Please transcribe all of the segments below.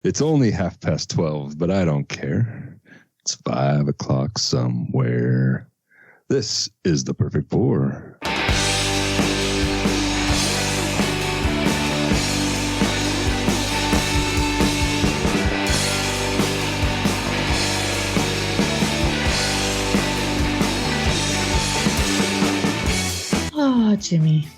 It's only 12:30, but I don't care. It's 5 o'clock somewhere. This is the perfect pour. Oh, Jimmy.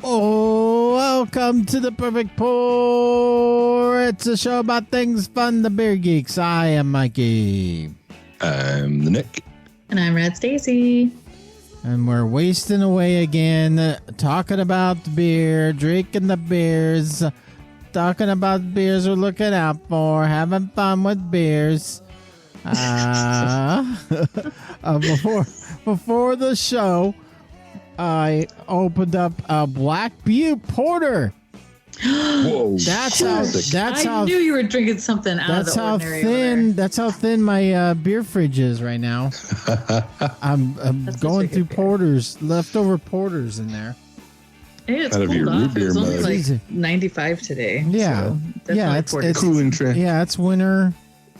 Oh, welcome to the Perfect Pour. It's a show about things fun, the beer geeks. I am Mikey. I'm the Nick. And I'm Red Stacey. And we're wasting away again, talking about beer, drinking the beers, talking about beers we're looking out for, having fun with beers. Before the show, I opened up a Black Butte Porter. Whoa! I knew you were drinking something out of the ordinary. That's how thin my beer fridge is right now. I'm going through porters, leftover porters in there. Hey, it's cooled off. It was only like 95 today. Yeah, so it's cooling trend. Yeah, it's winter,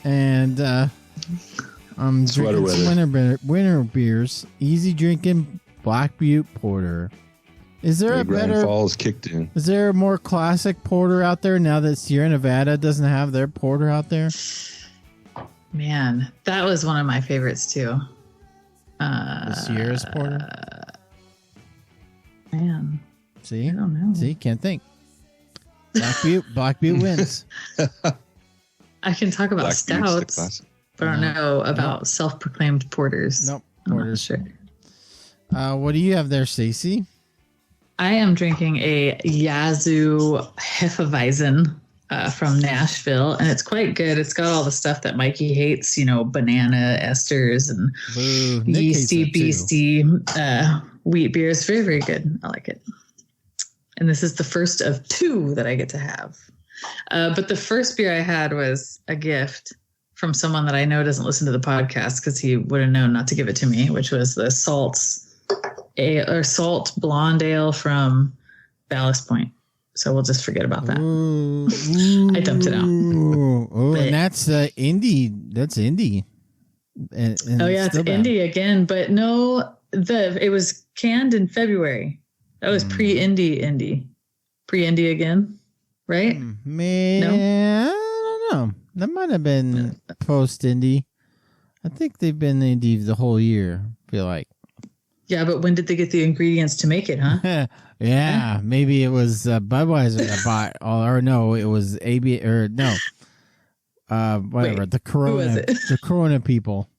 and I'm drinking some winter beers. Easy drinking Black Butte Porter. Is there a better Falls kicked in? Is there a more classic porter out there now that Sierra Nevada doesn't have their porter out there? Man, that was one of my favorites too. The Sierra's porter. Man, See, I don't know. See, can't think. Black Butte wins. I can talk about stouts, but I don't know about self-proclaimed porters. Nope, porters. Sure. What do you have there, Stacey? I am drinking a Yazoo Hefeweizen from Nashville, and it's quite good. It's got all the stuff that Mikey hates, banana esters and yeasty, beasty wheat beer. It's very, very good. I like it. And this is the first of two that I get to have. But the first beer I had was a gift from someone that I know doesn't listen to the podcast because he would have known not to give it to me, which was the Salt Blonde Ale from Ballast Point. So we'll just forget about that. I dumped it out. And that's indie. That's indie. And it's indie again. But no, it was canned in February. That was pre-indie. Pre-indie again, right? Man, no? I don't know. That might have been post-indie. I think they've been indie the whole year, I feel like. Yeah, but when did they get the ingredients to make it, huh? Yeah, maybe it was Budweiser that bought, or no, it was AB, or no, whatever. Wait, the Corona, the Corona people,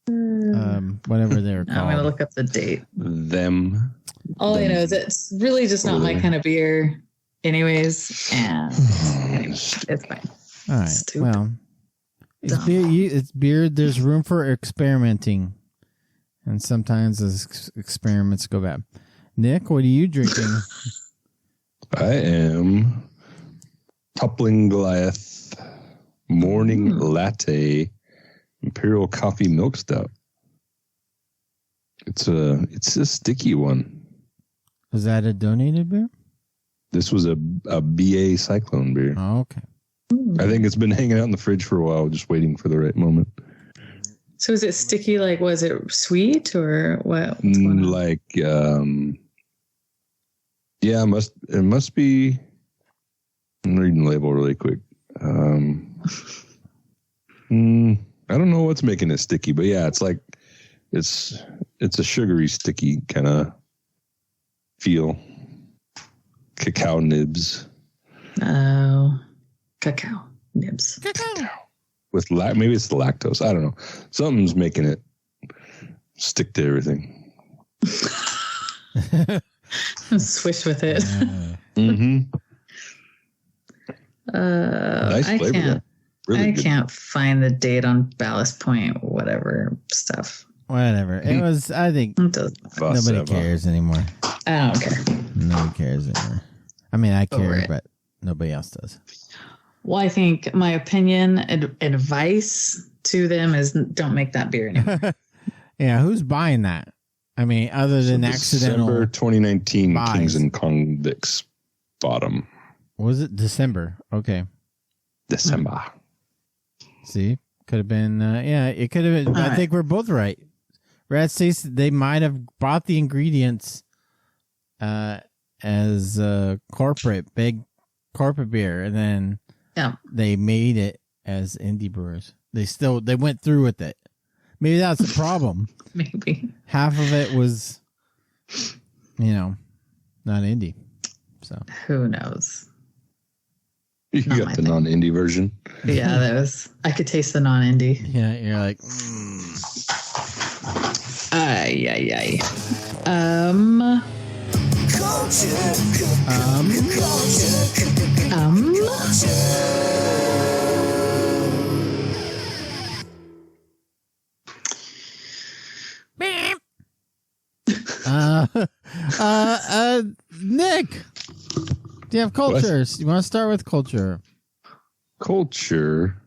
whatever they're called. I'm gonna look up the date. Them. All I know is it's really just not my kind of beer, anyways, and it's fine. All right, well, it's beer. There's room for experimenting. And sometimes those experiments go bad. Nick, what are you drinking? I am Toppling Goliath Morning Latte Imperial Coffee Milk Stout. It's a sticky one. Was that a donated beer? This was a BA Cyclone beer. Oh, okay. I think it's been hanging out in the fridge for a while, just waiting for the right moment. So is it sticky? Like, was it sweet or what? Like, yeah, it must be. I'm reading the label really quick. I don't know what's making it sticky, but yeah, it's like it's a sugary, sticky kind of feel. Cacao nibs. Oh, cacao nibs. Cacao. With maybe it's the lactose. I don't know. Something's making it stick to everything. Swish with it. Nice flavor. I can't find the date on Ballast Point, whatever stuff. Whatever. It was, I think nobody cares anymore. I don't care. Nobody cares anymore. I mean, I care, but nobody else does. Well, I think my opinion, advice to them is don't make that beer anymore. Yeah, who's buying that? I mean, other than accidental. December 2019 buys. Kings and Convicts bottom. Was it December? Okay. December. See, could have been. It could have been. I think we're both right. Rad Stacey, they might have bought the ingredients as big corporate beer, and then they made it as indie brewers. They went through with it. Maybe that's the problem. Maybe half of it was, not indie. So who knows? You got the non-indie version. Yeah, I could taste the non-indie. Yeah, you're like, Nick, do you have cultures? You want to start with culture? Culture?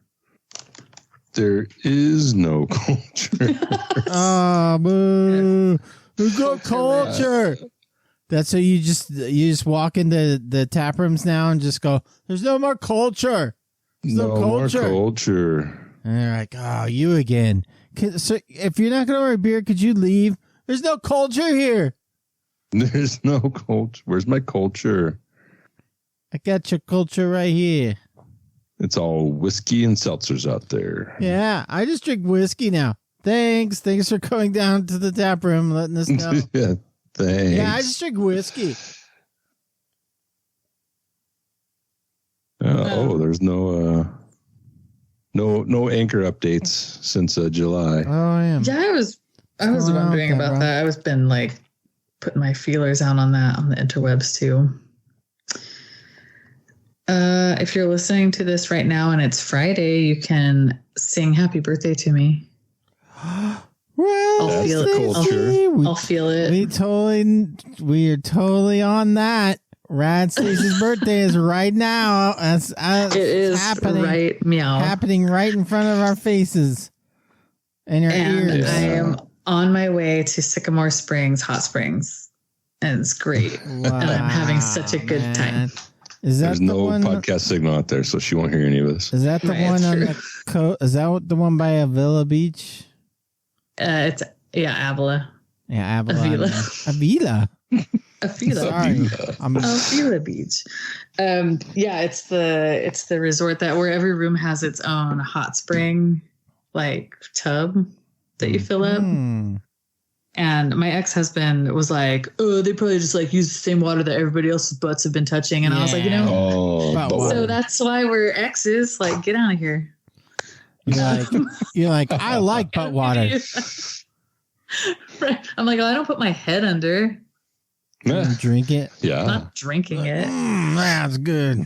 There is no culture. Boo. There's no culture. That's so you just walk into the tap rooms now and just go, there's no more culture. There's no culture. More culture. And they're like, oh, you again. So if you're not going to order beer, could you leave? There's no culture here. There's no culture. Where's my culture? I got your culture right here. It's all whiskey and seltzers out there. Yeah, I just drink whiskey now. Thanks for coming down to the tap room, letting us know. Yeah, thanks. Yeah, I just drink whiskey. There's no anchor updates since July. Oh, yeah. Yeah, I was wondering about that. I was been like putting my feelers out on that on the interwebs too. If you're listening to this right now and it's Friday, you can sing happy birthday to me. Well, I'll feel it. I'll feel it. We are totally on that. Rad Stacey's birthday is right now. It is happening right meow. Happening right in front of our faces and your ears. I am on my way to Sycamore Springs, Hot Springs, and it's great. Wow, and I'm having such a good time. There's no podcast signal out there, so she won't hear any of this. Is that the one on the is that the one by Avila Beach? It's Avila. Yeah, Avila. Avila. Sorry. Avila Beach. It's the resort where every room has its own hot spring like tub that you fill up. And my ex-husband was like, "Oh, they probably just like use the same water that everybody else's butts have been touching." And I was like, so that's why we're exes. Like, get out of here. You're like, I like butt water. Right. I'm like, I don't put my head under. Drink it. Yeah, I'm not drinking it. That's good.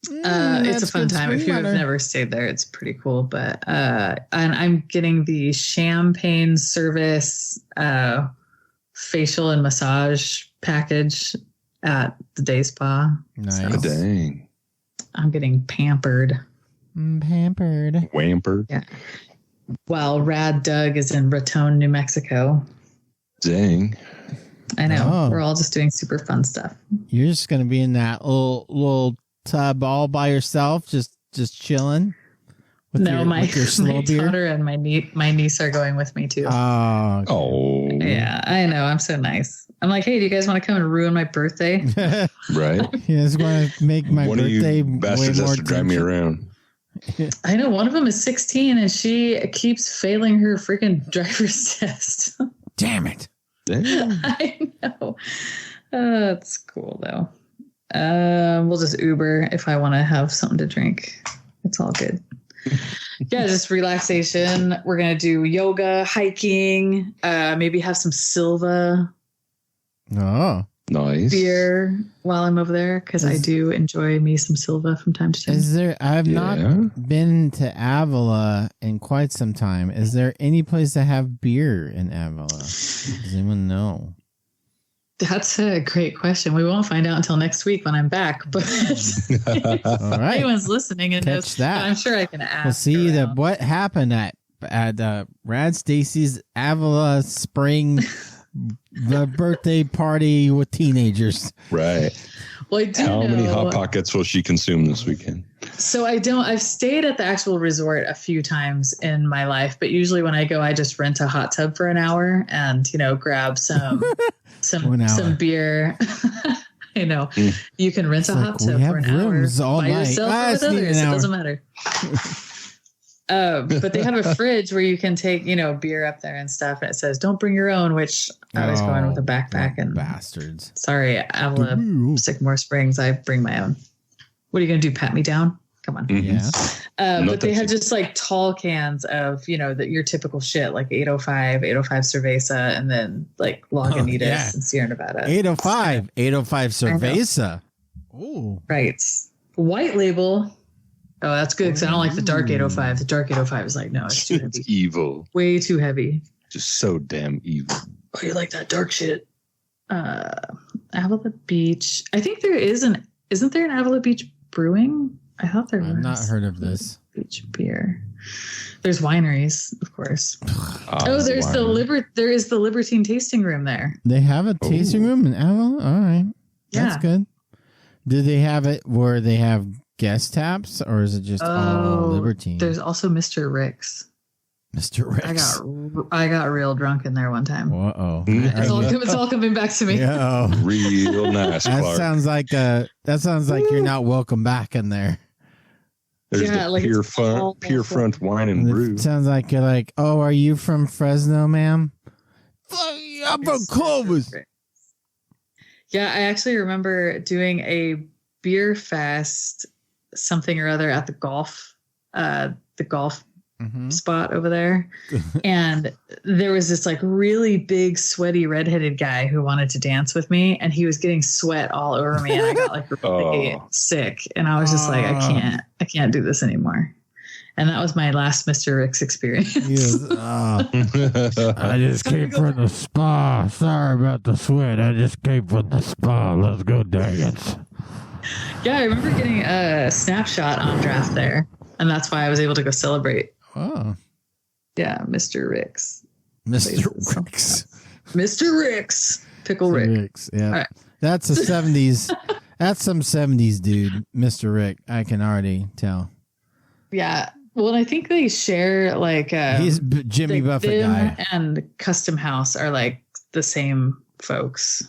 It's a fun time. If you've never stayed there, it's pretty cool. But and I'm getting the champagne service facial and massage package at the day spa. Nice. So dang. I'm getting pampered. Wampered. Yeah. While Rad Doug is in Raton, New Mexico. Dang. I know. We're all just doing super fun stuff. You're just gonna be in that little tub all by yourself, just chilling. With my slow beer? daughter and my niece are going with me too. Oh, yeah, I know. I'm so nice. I'm like, hey, do you guys want to come and ruin my birthday? Right. You just want to make my birthday one of you bastards has to drive me around. I know. One of them is 16 and she keeps failing her freaking driver's test. Damn it. Damn. I know. It's cool though. We'll just Uber if I want to have something to drink. It's all good. Yeah, just relaxation. We're going to do yoga, hiking, maybe have some Silva. Oh, nice. Beer while I'm over there because I do enjoy me some Silva from time to time. I've not been to Avila in quite some time. Is there any place to have beer in Avila? Does anyone know? That's a great question. We won't find out until next week when I'm back. But all right. Anyone's listening and catch that. I'm sure I can ask. We'll see what happened at Rad Stacey's Avila Spring the birthday party with teenagers. Right. Well, I do How know, many Hot Pockets will she consume this weekend? So I've stayed at the actual resort a few times in my life, but usually when I go, I just rent a hot tub for an hour and, grab some beer. I know. You can rent a hot tub for an hour all by night. yourself or with others. It doesn't matter. But they have a fridge where you can take, beer up there and stuff. And it says, don't bring your own, which I was going with a backpack and bastards. Sorry, Avila, Sycamore Springs. I bring my own. What are you going to do? Pat me down? Come on. Yeah. But they have just like tall cans of, your typical shit, like 805 Cerveza, and then like Lagunitas and Sierra Nevada. 805 Cerveza. Ooh. Right. White label. Oh, that's good because I don't like the dark 805. The dark 805 is like, no, it's too heavy. It's evil. Way too heavy. Just so damn evil. Oh, you like that dark shit? Avila Beach. I think there isn't there an Avila Beach Brewing? I thought there was. I've not heard of this. Beach beer. There's wineries, of course. There is the Libertine tasting room there. They have a tasting room in Avila? All right. Yeah. That's good. Do they have it where they have guest taps, or is it just all Libertine? There's also Mr. Rick's. Mr. Rick's. I got real drunk in there one time. Uh-oh. It's all coming back to me. Yeah. Real nice. That sounds like you're not welcome back in there. There's the Pier Front Wine and Brew. It sounds like you're like, oh, are you from Fresno, ma'am? I'm from Clovis. Yeah, I actually remember doing a beer fest, something or other at the golf spot over there. And there was this like really big sweaty redheaded guy who wanted to dance with me, and he was getting sweat all over me, and I got like really sick, and I was just like, I can't do this anymore. And that was my last Mr. Rick's experience. I just came from the spa. Sorry about the sweat. I just came from the spa. Let's go dance. Yeah, I remember getting a snapshot on draft there, and that's why I was able to go celebrate. Oh. Yeah, Mr. Rick's. Mr. Rick's. Mr. Rick's. Pickle Rick. Yeah. Right. That's a 70s. That's some 70s dude, Mr. Rick. I can already tell. Yeah. Well, I think they share like he's Jimmy Buffett guy, and Custom House are like the same folks.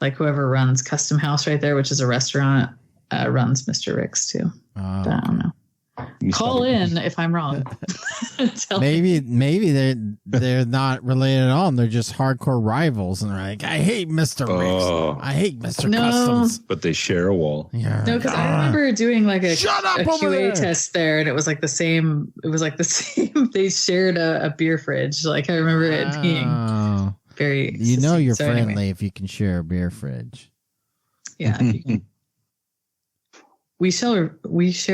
Like whoever runs Custom House right there, which is a restaurant, runs Mr. Rick's too. But I don't know. Call in if I'm wrong. maybe they're not related at all, and they're just hardcore rivals, and they're like, I hate Mr. Rick's. I hate Mr. Customs. But they share a wall. Yeah, no, because I remember doing like a QA test there, and it was like the same. It was like the same. They shared a beer fridge. Like I remember it being very. You're friendly if you can share a beer fridge. Yeah. If you can. We share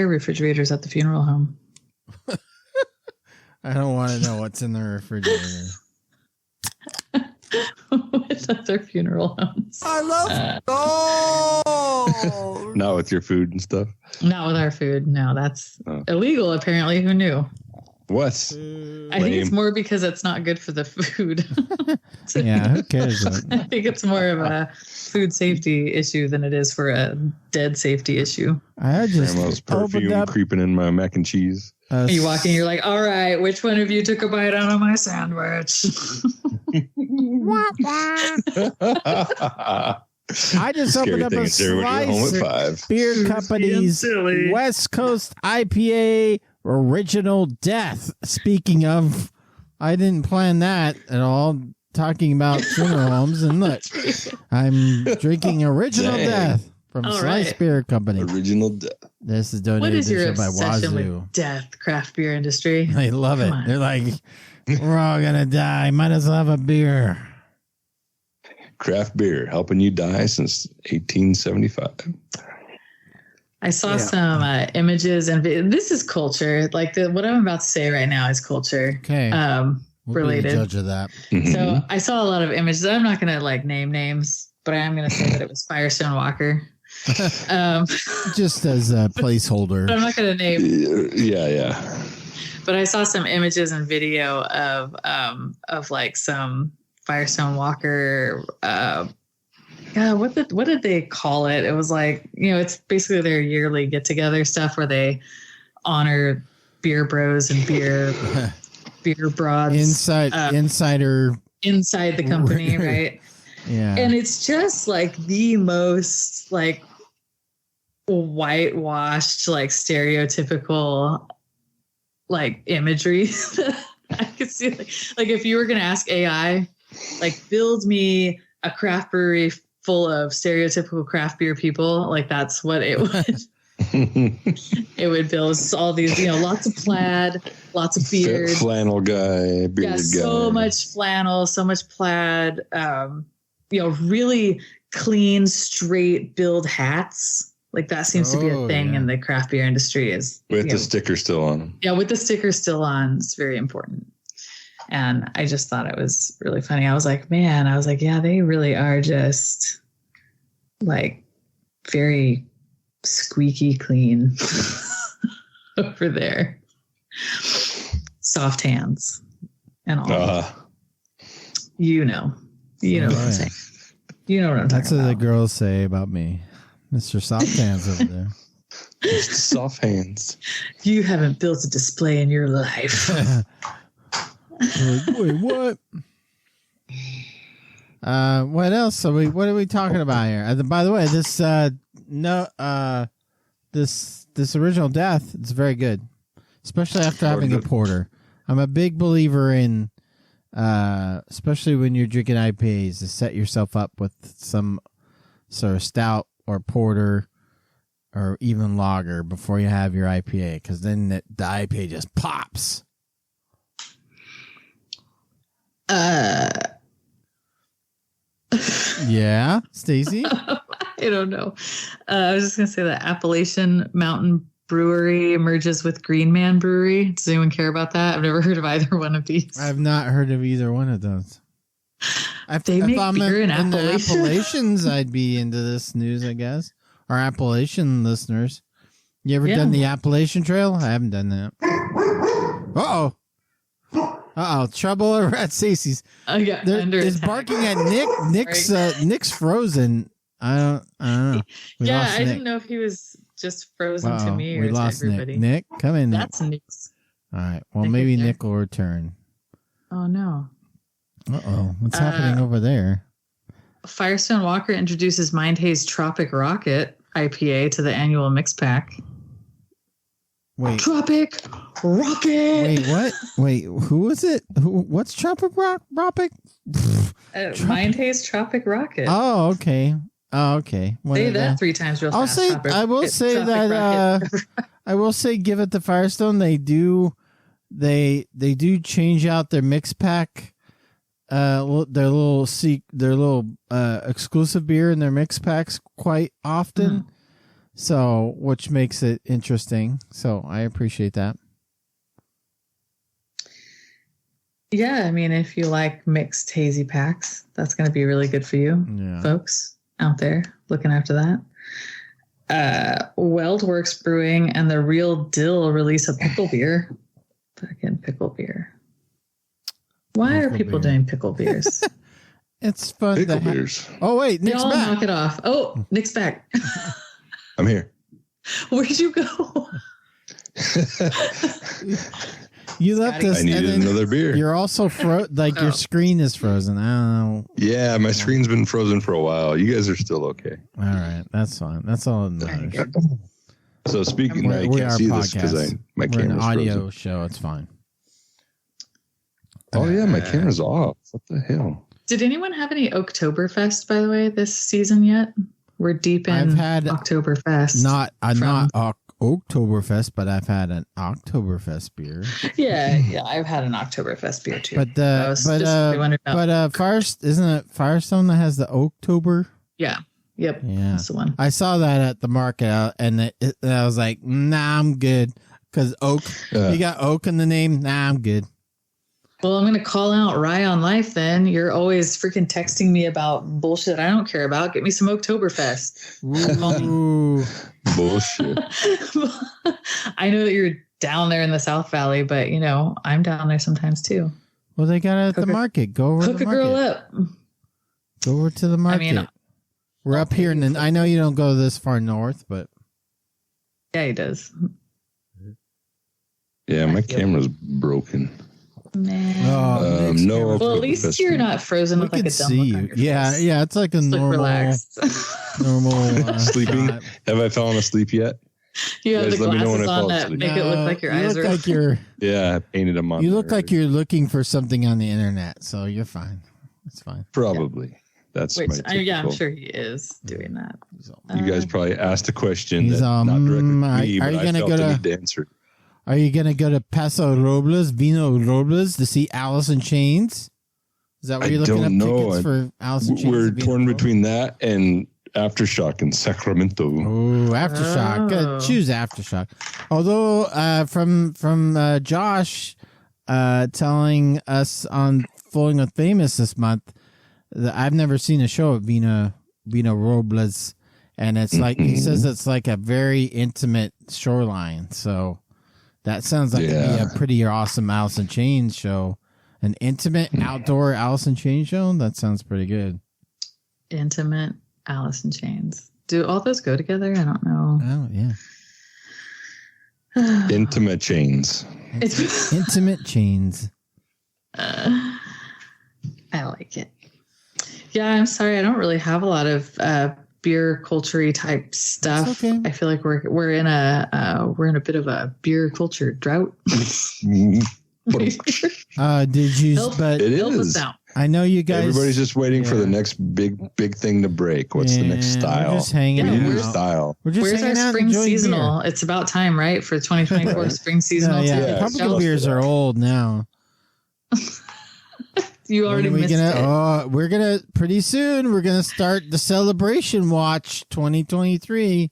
refrigerators at the funeral home. I don't want to know what's in the refrigerator. With other funeral homes. I love Not with your food and stuff? Not with our food. No, that's illegal apparently. Who knew? What? I think it's more because it's not good for the food. Yeah, who cares? I think it's more of a food safety issue than it is for a dead safety issue. I just Grandma's perfume creeping in my mac and cheese. You walk in, you're like, all right, which one of you took a bite out of my sandwich? I just opened up a slice beer company's West Coast IPA Original Death. Speaking of, I didn't plan that at all. Talking about funeral homes, and look, I'm drinking Original Death from Slice Beer Company. Original Death. This is donated by Wazoo. With death, craft beer industry. They love it. They're like, we're all gonna die. Might as well have a beer. Craft beer helping you die since 1875. I saw some images, and this is culture. Like what I'm about to say right now is culture. Okay. We'll related. Be the judge of that. Mm-hmm. So I saw a lot of images. I'm not going to like name names, but I am going to say that it was Firestone Walker. Just as a placeholder. But I'm not going to name. Yeah. But I saw some images and video of like some Firestone Walker. What did they call it? It was like, it's basically their yearly get together stuff where they honor beer bros and beer broads inside the company, right? Yeah. And it's just like the most like whitewashed, like stereotypical like imagery that I could see. Like if you were going to ask AI, like build me a craft brewery full of stereotypical craft beer people, like that's what it would. It would build all these, lots of plaid, lots of beard, flannel guy, bearded guy. So much flannel, so much plaid. Really clean, straight build hats. Like that seems to be a thing in the craft beer industry. Is with the sticker still on them. Yeah, with the sticker still on, it's very important. And I just thought it was really funny. I was like, yeah, they really are just like very squeaky clean over there. Soft hands and all. You know what I'm saying. You know what I'm talking about. That's what the girls say about me. Mr. Soft Hands over there. Mr. Soft Hands. You haven't built a display in your life. Wait, what? What else? What are we talking about here? By the way, this original death is very good, especially after having a porter. I'm a big believer in, especially when you're drinking IPAs, to set yourself up with some sort of stout or porter or even lager before you have your IPA, because then the IPA just pops. Yeah, Stacey? I don't know. I was just going to say that Appalachian Mountain Brewery merges with Green Man Brewery. Does anyone care about that? I've never heard of either one of these. I've not heard of either one of those. They make beer in the Appalachians, I'd be into this news, I guess. Our Appalachian listeners. You ever done the Appalachian Trail? I haven't done that. Uh-oh. Trouble over at Stacey's. There's barking at Nick. Nick's frozen. I don't know. I didn't know if he was just frozen to me or to everybody. Nick, come in. That's Nick's. All right. Well, maybe Nick will return. Oh, no. Uh-oh. What's happening over there? Firestone Walker introduces Mind Haze Tropic Rocket IPA to the annual mix pack. Wait. Tropic Rocket. Wait, what? Wait, who was it? What's Tropic Rocket? Mind Haze Tropic Rocket. Oh, okay. Say that 3 times real fast. I will say give it to Firestone. They do change out their mix pack. Their little exclusive beer in their mix packs quite often. So, which makes it interesting. So, I appreciate that. Yeah, I mean, if you like mixed hazy packs, that's going to be really good for you, folks out there looking after that. Weldworks Brewing and the Real Dill release a pickle beer. Fucking pickle beer. Why are people doing pickle beers? It's fun. Pickle beers. Oh, wait, Nick's back. Knock it off. Oh, Nick's back. I'm here. Where'd you go? You left us. I needed another beer. You're also your screen is frozen. I don't know. Yeah, my screen's been frozen for a while. You guys are still okay. All right, that's fine. That's all that matters. So speaking, I can't see this because my camera's an audio frozen. Show. It's fine. Oh yeah, my camera's off. What the hell? Did anyone have any Oktoberfest, by the way, this season yet? We're deep in Oktoberfest. Not Oktoberfest, but I've had an Oktoberfest beer. Yeah, I've had an Oktoberfest beer too. But isn't it Firestone that has the Oktober? Yeah. Yep. Yeah, that's the one. I saw that at the market, and I was like, "Nah, I'm good." Because oak, you got oak in the name. Nah, I'm good. Well, I'm going to call out Rye on Life then. You're always freaking texting me about bullshit I don't care about. Get me some Oktoberfest. Ooh. Bullshit. I know that you're down there in the South Valley, but, I'm down there sometimes too. Well, they got it at the market. Go over to the market. Hook a girl up. Go over to the market. I mean, we're up here, and I know you don't go this far north, but yeah, he does. Yeah, my camera's broken. Man. No. Well, at least you're not frozen with like a dumb look on your face. Yeah, it's like a normal sleeping. shot. Have I fallen asleep yet? You have the glasses on that make it look like your eyes are. Like you're. Yeah, I painted them on. You look like you're looking for something on the internet, so you're fine. It's fine. Probably. Yeah. That's my typical. Yeah, I'm sure he is doing that. You guys probably asked a question that not directly to me, but I felt I need to answer. Are you going to go to Paso Robles, Vino Robles to see Alice in Chains? Is that where you're looking up tickets for Alice in Chains? We're torn between that and Aftershock in Sacramento. Oh, Aftershock. Choose Aftershock. Although from Josh telling us on Flowing with Famous this month that I've never seen a show of Vino Robles, and it's like he says it's like a very intimate shoreline. So that sounds like it'd be a pretty awesome Alice in Chains show. An intimate outdoor Alice in Chains show? That sounds pretty good. Intimate Alice in Chains. Do all those go together? I don't know. Oh, yeah. Intimate chains. Intimate chains. I like it. Yeah, I'm sorry. I don't really have a lot of beer culture type stuff. Okay. I feel like we're in a bit of a beer culture drought. Did you? But it is. I know you guys. Everybody's just waiting for the next big thing to break. What's the next style? We're just hanging out. New style. Where's our spring seasonal? Beer. It's about time, right, for 2024 spring seasonal. Yeah. Tropical beers are old now. You already missed it. We're gonna pretty soon. We're gonna start the Celebration Watch 2023.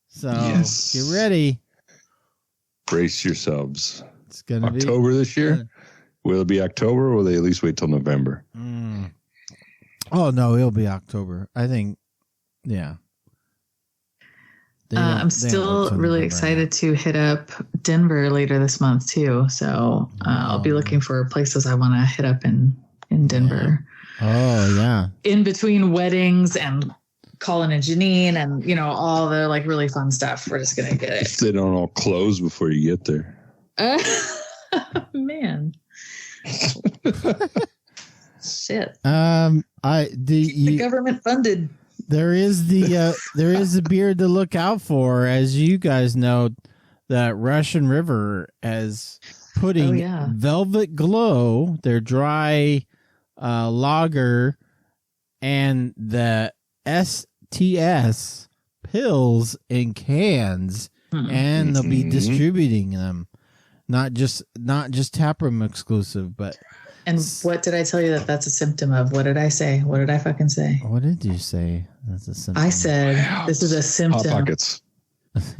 So get ready. Brace yourselves. It's gonna be October this year. Yeah. Will it be October, or will they at least wait till November? Oh no, it'll be October. I think. Yeah. I'm still really excited to hit up Denver later this month too. So I'll be looking for places I want to hit up in Denver. Yeah. Oh yeah. In between weddings and Colin and Janine and all the like really fun stuff. We're just gonna get it. If they don't all close before you get there. Man. Shit. The government funded. There is the beer to look out for, as you guys know. That Russian River is putting Velvet Glow, their dry lager, and the STS pills in cans, and they'll be distributing them. Not just taproom exclusive, but. And what did I tell you that's a symptom of? What did I say? What did I fucking say? What did you say? That's a symptom. I said this is a symptom. Hot pockets.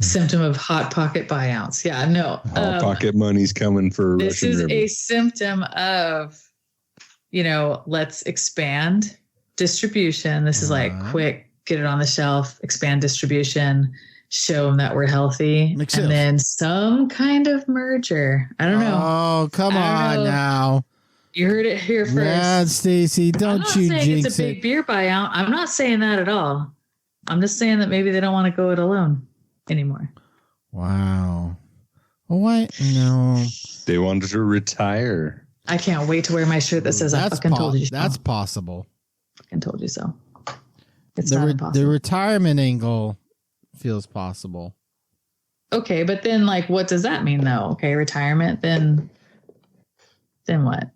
Symptom of hot pocket buyouts. Yeah, no. Hot pocket money's coming for this Russian is River. A symptom of, let's expand distribution. This is like quick, get it on the shelf, expand distribution, show them that we're healthy, and then some kind of merger. I don't know. Oh, come on now. You heard it here first. Yeah, Stacey, don't you jinx it. I'm not saying it's a big beer buyout. I'm not saying that at all. I'm just saying that maybe they don't want to go it alone anymore. Wow. What? No. They wanted to retire. I can't wait to wear my shirt that says I fucking told you so. That's possible. Fucking told you so. It's not impossible. The retirement angle feels possible. Okay, but then what does that mean though? Okay, retirement, then what?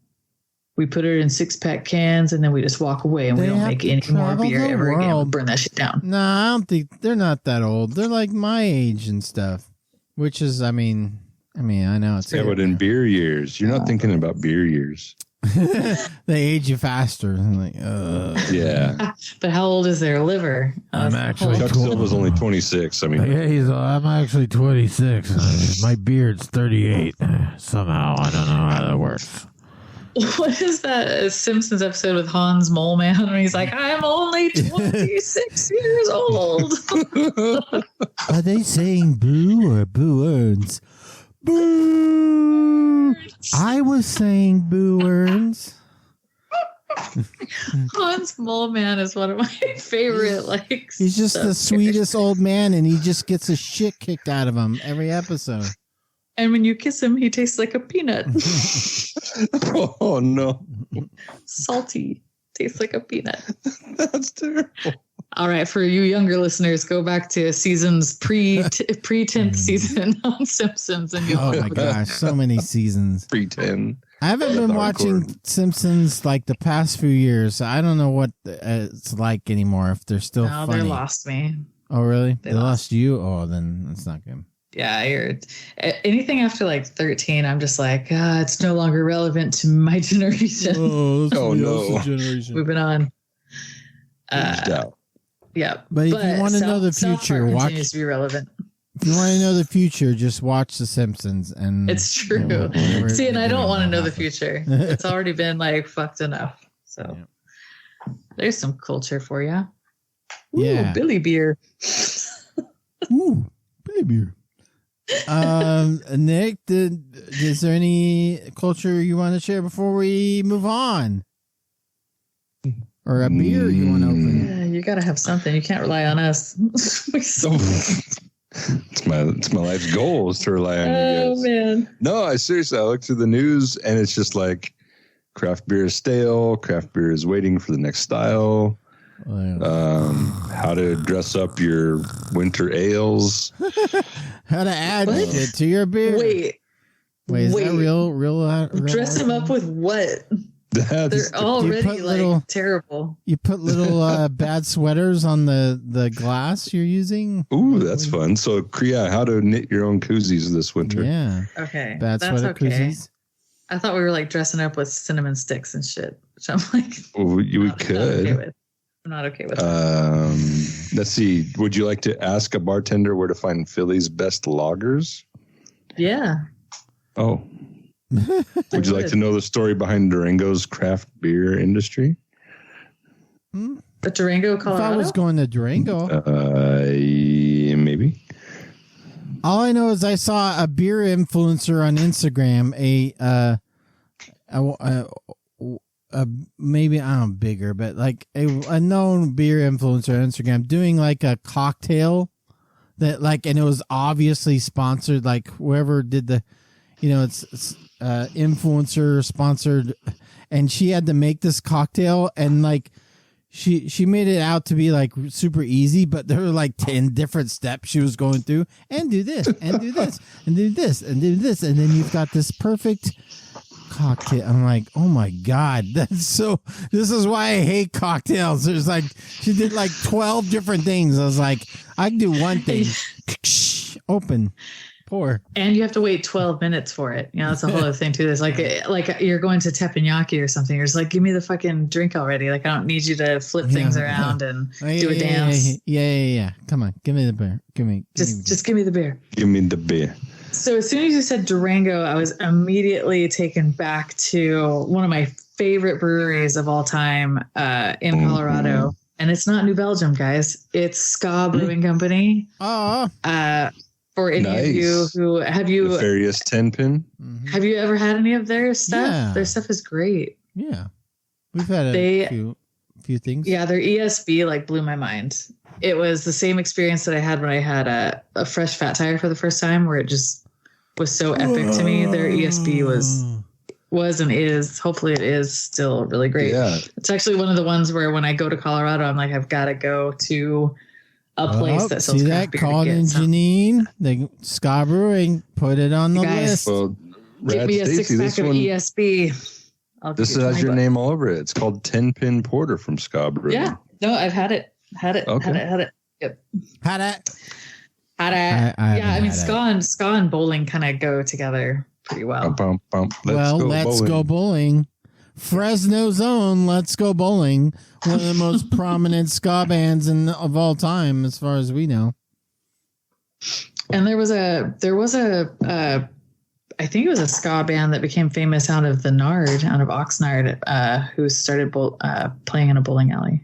We put it in 6-pack cans and then we just walk away and we don't make any more beer ever again. We'll burn that shit down. No, I don't think they're not that old. They're like my age and stuff, which is, I know it's. Yeah, but in beer years, you're not thinking about beer years. They age you faster. Yeah. But how old is their liver? I'm actually. Chuck Silva's only 26. I'm actually 26. My beard's 38. Somehow, I don't know how that works. What is that Simpsons episode with Hans Moleman when he's like, I'm only 26 years old? Are they saying boo or boo earns? Boo! I was saying boo words. Hans Mole Man is one of my favorite. He's just the sweetest old man, and he just gets the shit kicked out of him every episode. And when you kiss him, he tastes like a peanut. Oh no! Salty, tastes like a peanut. That's terrible. All right, for you younger listeners, go back to seasons pre 10th season on Simpsons, and you'll. Oh my gosh, so many seasons. Pre-10. I haven't been watching Simpsons like the past few years. So I don't know what it's like anymore. If they're still funny. They lost me. Oh really? They lost you? Oh, then that's not good. Yeah, anything after like 13, I'm just like, it's no longer relevant to my generation. Oh no, generation. Moving on. Yeah, but if you want to know the future, watch. Continues to be relevant. If you want to know the future, just watch The Simpsons, and it's true. See, and I don't want to know the future. It's already been like fucked enough. So there's some culture for you. Ooh, yeah, Billy Beer. Ooh, Billy Beer. Nick, is there any culture you want to share before we move on? Or a beer you want to open? Yeah, you got to have something. You can't rely on us. It's my life's goal is to rely on you guys. Oh man. No, I look through the news and it's just like craft beer is stale, craft beer is waiting for the next style. How to dress up your winter ales. How to add it to your beer. Wait, is that real dress them up with what? They're already terrible. You put little bad sweaters on the glass you're using. Ooh, that's fun. So, how to knit your own koozies this winter. Yeah. Okay. Bad sweater koozies. I thought we were like dressing up with cinnamon sticks and shit, which I'm like, we could. I'm not okay with that. Let's see. Would you like to ask a bartender where to find Philly's best lagers? Yeah. Oh. Would you like to know the story behind Durango's craft beer industry? But Durango, Colorado? If I was going to Durango. Maybe. All I know is I saw a beer influencer on Instagram, maybe I don't know, bigger, but like a known beer influencer on Instagram doing like a cocktail that like, and it was obviously sponsored, like whoever did the, it's influencer sponsored, and she had to make this cocktail, and like she made it out to be like super easy, but there were like 10 different steps she was going through, and do this and do this and do this and do this, and then you've got this perfect cocktail. I'm like, oh my god, this is why I hate cocktails. There's like, she did like 12 different things. I was like, I can do one thing. Open. Pour. And you have to wait 12 minutes for it. That's a whole other thing too. There's like you're going to teppanyaki or something. You're just like, give me the fucking drink already. Like, I don't need you to flip things around and do a dance. Yeah. Come on, give me the beer. Just give me the beer. Give me the beer. So as soon as you said Durango, I was immediately taken back to one of my favorite breweries of all time in Colorado. And it's not New Belgium, guys. It's Ska Brewing Company. Oh. For any of you who have you Nefarious 10-pin? Have you ever had any of their stuff? Yeah. Their stuff is great. Yeah. We've had a few things. Yeah, their ESB like blew my mind. It was the same experience that I had when I had a fresh fat tire for the first time, where it just was so epic to me. Their ESB was and is, hopefully it is still really great. Yeah. It's actually one of the ones where when I go to Colorado, I'm like, I've got to go to a place that sells craft beer. Colin and Janine, the Ska Brewing, put it on the list. Well, give me a Stacey, 6-pack of ESB. This has your name all over it. It's called 10-Pin Porter from Ska Brewing. Yeah. No, I've had it. Okay. Had it. Yep. Had it. I mean, ska and bowling kind of go together pretty well. Let's go bowling. Fresno's own Let's Go Bowling, one of the most prominent ska bands of all time, as far as we know. And there was a I think it was a ska band that became famous out of Oxnard, who started playing in a bowling alley,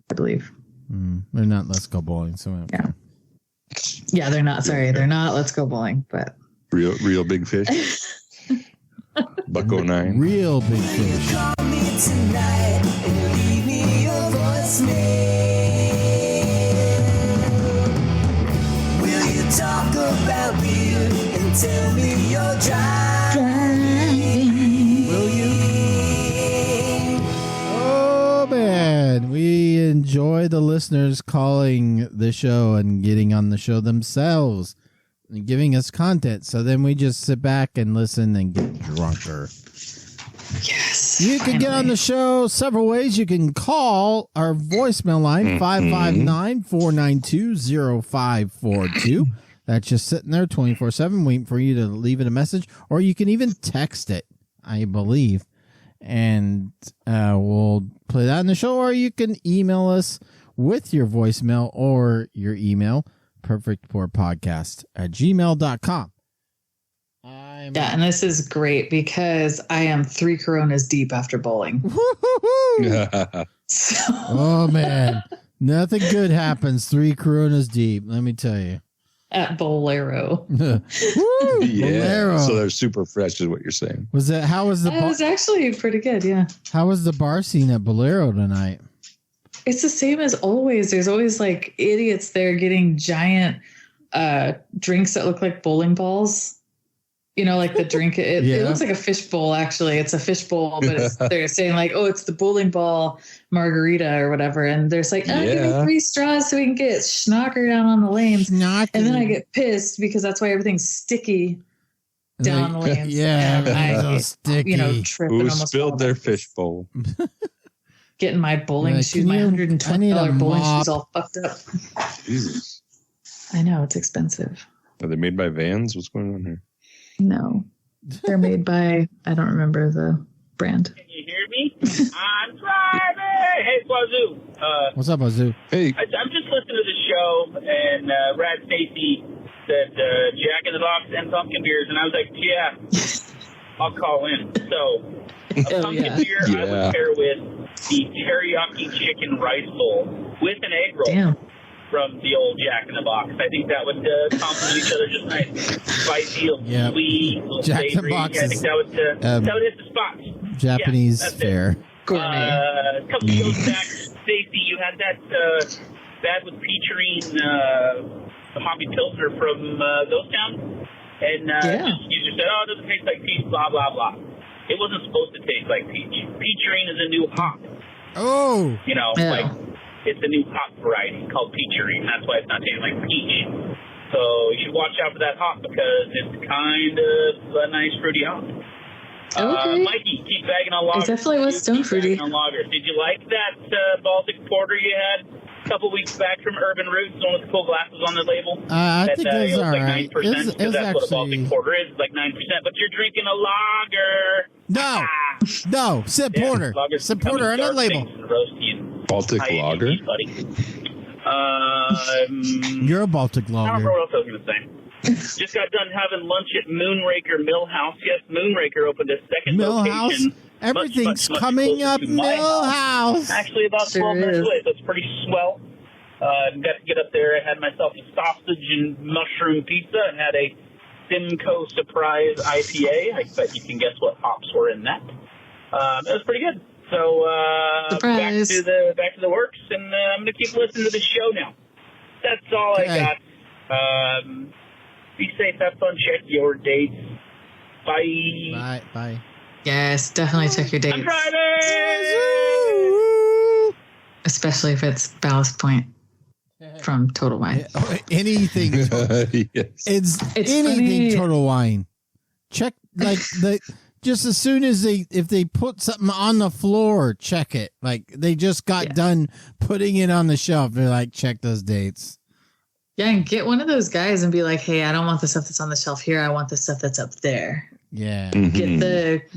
I believe. They're not Let's Go Bowling, so yeah, they're not. Sorry, they're not Let's Go Bowling, but Real big fish. Buck 09. Real big fish. Call me tonight and leave me your voicemail. Will you talk about beer and tell me you're driving? Will you? Oh, man. We enjoy the listeners calling the show and getting on the show themselves and giving us content. So then we just sit back and listen and get drunker. Yes. You can get on the show several ways. You can call our voicemail line, 559-492-0542. That's just sitting there 24/7 waiting for you to leave it a message. Or you can even text it, I believe. And we'll play that in the show. Or you can email us with your voicemail or your email, perfectpourpodcast@gmail.com. Yeah, and this is great because I am 3 Coronas deep after bowling. So. Oh, man. Nothing good happens 3 Coronas deep, let me tell you. At Bolero. Woo, Bolero. So they're super fresh is what you're saying. Was it? How was the It was actually pretty good, yeah. How was the bar scene at Bolero tonight? It's the same as always. There's always like idiots there getting giant drinks that look like bowling balls. You know, like the drink, it looks like a fish bowl, actually. It's a fish bowl, but they're saying like, oh, it's the bowling ball margarita or whatever. And there's like, give me 3 straws so we can get schnocker down on the lanes. And then I get pissed because that's why everything's sticky down the lanes. Yeah, and I sticky. You know, tripping. Who spilled their fish bowl? Getting my bowling shoes, my $120 bowling shoes all fucked up. Jesus. I know, it's expensive. Are they made by Vans? What's going on here? No, they're made by, I don't remember the brand. Can you hear me? I'm driving. Hey, Wazoo. What's up, Wazoo? Hey. I'm just listening to the show, and Rad Stacey said Jack in the Box and pumpkin beers, and I was like, yeah, I'll call in. So a pumpkin beer I would pair with the teriyaki chicken rice bowl with an egg roll. Damn. From the old Jack in the Box. I think that would complement each other just nice. Spicy, sweet, Jack in the savory. Box I think that would hit the spot. Japanese fare. A couple of shows back, Stacey, you had that bad with featuring Hoppy Pilsner from Ghost Town. And you just said, oh, it doesn't taste like peach, blah, blah, blah. It wasn't supposed to taste like peach. Featuring is a new hop. Oh. You know, like... It's a new hop variety called peacherine. That's why it's not tasting like peach. So you should watch out for that hop because it's kind of a nice fruity hop. Okay. Mikey, keep bagging on lagers. It definitely was stone fruity. On lagers. Did you like that Baltic Porter you had a couple weeks back from Urban Roots, the one with the cool glasses on the label? I think it was all like right. 9%, because that's what a Baltic Porter is. It's like 9%, but you're drinking a lager. No. No. Sip Porter. Sip Porter on the label. Baltic lager? You're a Baltic lager. I don't remember what else I was going to say. Just got done having lunch at Moonraker Millhouse. Yes, Moonraker opened a second location. Everything's coming up Millhouse. Actually, about 12 minutes away, so it's pretty swell. Got to get up there. I had myself a sausage and mushroom pizza and had a Simcoe Surprise IPA. I bet you can guess what hops were in that. It was pretty good. So back to the works, and I'm going to keep listening to the show now. That's all I got. Be safe, have fun, check your dates. Bye. Bye. Yes, definitely check your dates. I'm driving! Especially if it's Ballast Point from Total Wine. Anything. Yes. It's anything funny. Total Wine. Check just as soon as if they put something on the floor, check it. Like they just got done putting it on the shelf. They're like, check those dates. Yeah, and get one of those guys and be like, hey, I don't want the stuff that's on the shelf here. I want the stuff that's up there. Yeah.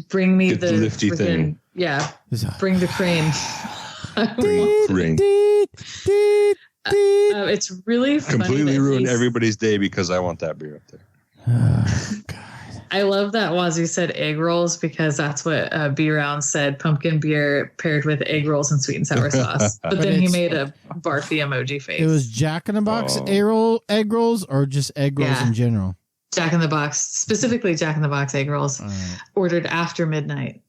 Bring me the lifty thing. Yeah. Bring the crane. Ring. It's really funny. Completely ruined everybody's day because I want that beer up there. Oh, God. I love that Wazoo said egg rolls because that's what B-Round said, pumpkin beer paired with egg rolls and sweet and sour sauce. But then he made a barfy emoji face. It was Jack in the Box egg rolls or just egg rolls in general? Jack in the Box, specifically Jack in the Box egg rolls, ordered after midnight.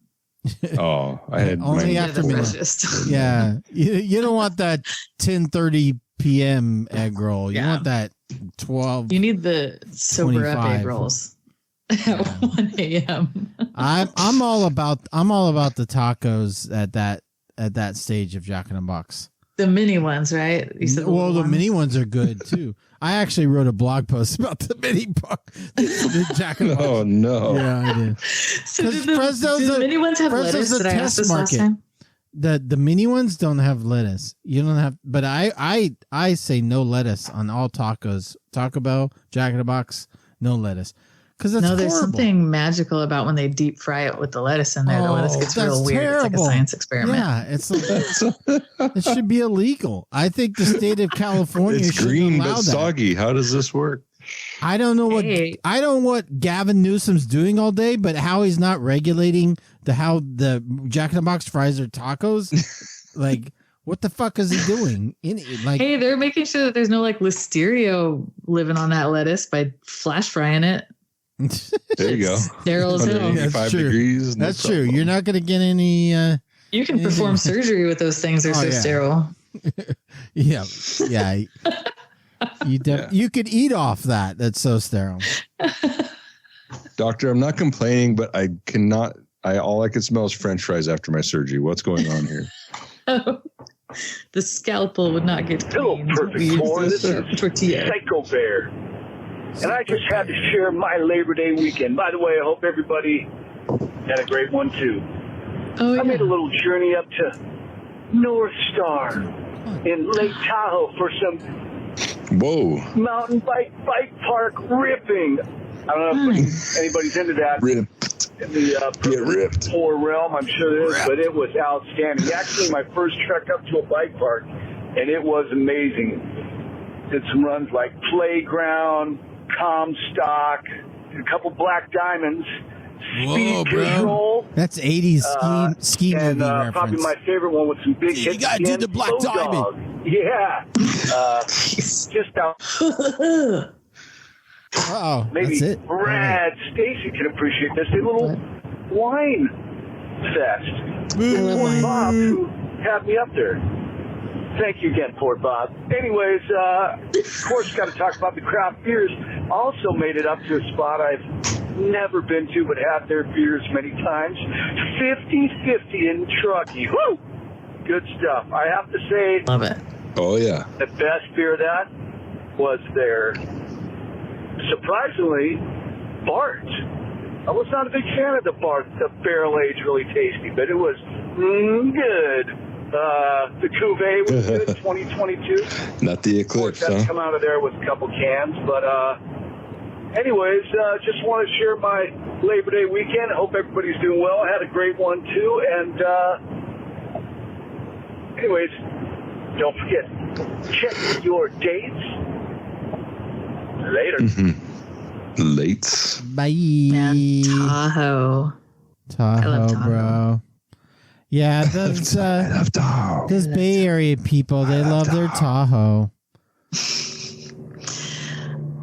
Oh, I had only after midnight. Yeah, you don't want that 10:30 p.m. egg roll. You want that 12. You need the sober up egg rolls at 1 a.m. I'm all about the tacos at that stage of Jack in the Box. The mini ones, right? You said the mini ones are good too. I actually wrote a blog post about the mini the Jack in the Box. Oh no! Yeah, I did. So do the mini ones have lettuce? Did I ask this last time? The mini ones don't have lettuce. You don't have, but I say no lettuce on all tacos. Taco Bell, Jack in the Box, no lettuce. Because there's horrible. Something magical about when they deep fry it with the lettuce in there. The lettuce gets real weird. Terrible. It's like a science experiment. Yeah, it should be illegal. I think the state of California it's should green allow but that. soggy. How does this work? I don't know what Gavin Newsom's doing all day, but how he's not regulating how the Jack in the Box fries their tacos. Like, what the fuck is he doing? Hey, they're making sure that there's no like listeria living on that lettuce by flash frying it. There you go. Sterile as hell. That's true. Degrees. That's true. You're not going to get any. You can perform surgery with those things. They're so sterile. Yeah. You could eat off that. That's so sterile. Doctor, I'm not complaining, but I cannot. All I can smell is French fries after my surgery. What's going on here? The scalpel would not get cleaned. Hello, Perfect Four. This is tortilla. Psycho Bear. And I just had to share my Labor Day weekend. By the way, I hope everybody had a great one, too. Oh, yeah. I made a little journey up to North Star in Lake Tahoe for some mountain bike park ripping. I don't know if anybody's into that. Ripped. In the ripped. Four realm, I'm sure it is, but it was outstanding. Actually, my first trek up to a bike park, and it was amazing. Did some runs like Playground, Comstock, a couple Black Diamonds, Speed Control. That's 80s ski movie reference. Probably my favorite one with some big hits. You got to do the Black Diamond. Yeah. Just out. Oh, maybe that's it. Brad, Stacey can appreciate this. A little wine fest. Poor Bob, who had me up there. Thank you again, poor Bob. Anyways, of course, got to talk about the craft beers. Also made it up to a spot I've never been to, but had their beers many times. 50-50 in Truckee. Woo! Good stuff. I have to say, love it. Oh yeah. The best beer of that was their, surprisingly, Bart. I was not a big fan of the Bart, the barrel aged, really tasty, but it was good. The Cuvée was good, 2022. Not the Eclipse, that's come out of there with a couple cans, but anyways, just want to share my Labor Day weekend. I hope everybody's doing well. I had a great one too, and anyways, don't forget, check your dates. Later. Lates. Bye. Man, Tahoe. I love Tahoe, bro. Yeah, those Bay Area people, they love their Tahoe.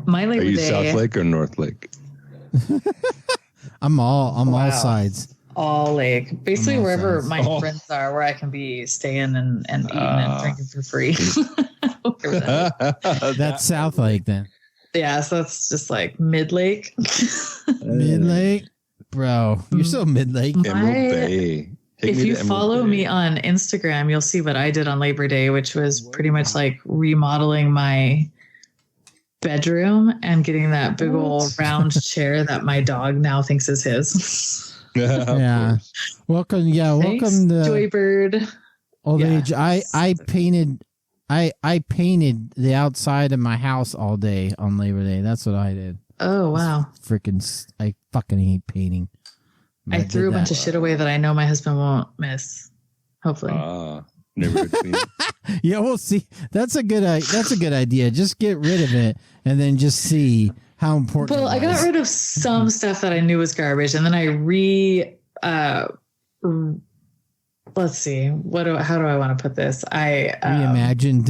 My Labor Are you Day. South Lake or North Lake? I'm all sides. All lake. Basically wherever my friends are, where I can be staying and eating and drinking for free. That's South Lake then. Yeah, so that's just like mid-lake. Mid-lake? Bro, you're so mid-lake. Emerald Bay. If you follow me on Instagram, you'll see what I did on Labor Day, which was pretty much like remodeling my bedroom and getting that big old round chair that my dog now thinks is his. Yeah. Welcome to Joybird. Old age. I painted the outside of my house all day on Labor Day. That's what I did. Oh wow. I fucking hate painting. I threw a bunch of shit away that I know my husband won't miss. Hopefully. Neighborhood clean. Yeah, we'll see. That's a good idea. Just get rid of it and then just see how important. Well, I got rid of some stuff that I knew was garbage, and then I let's see. How do I want to put this? I reimagined,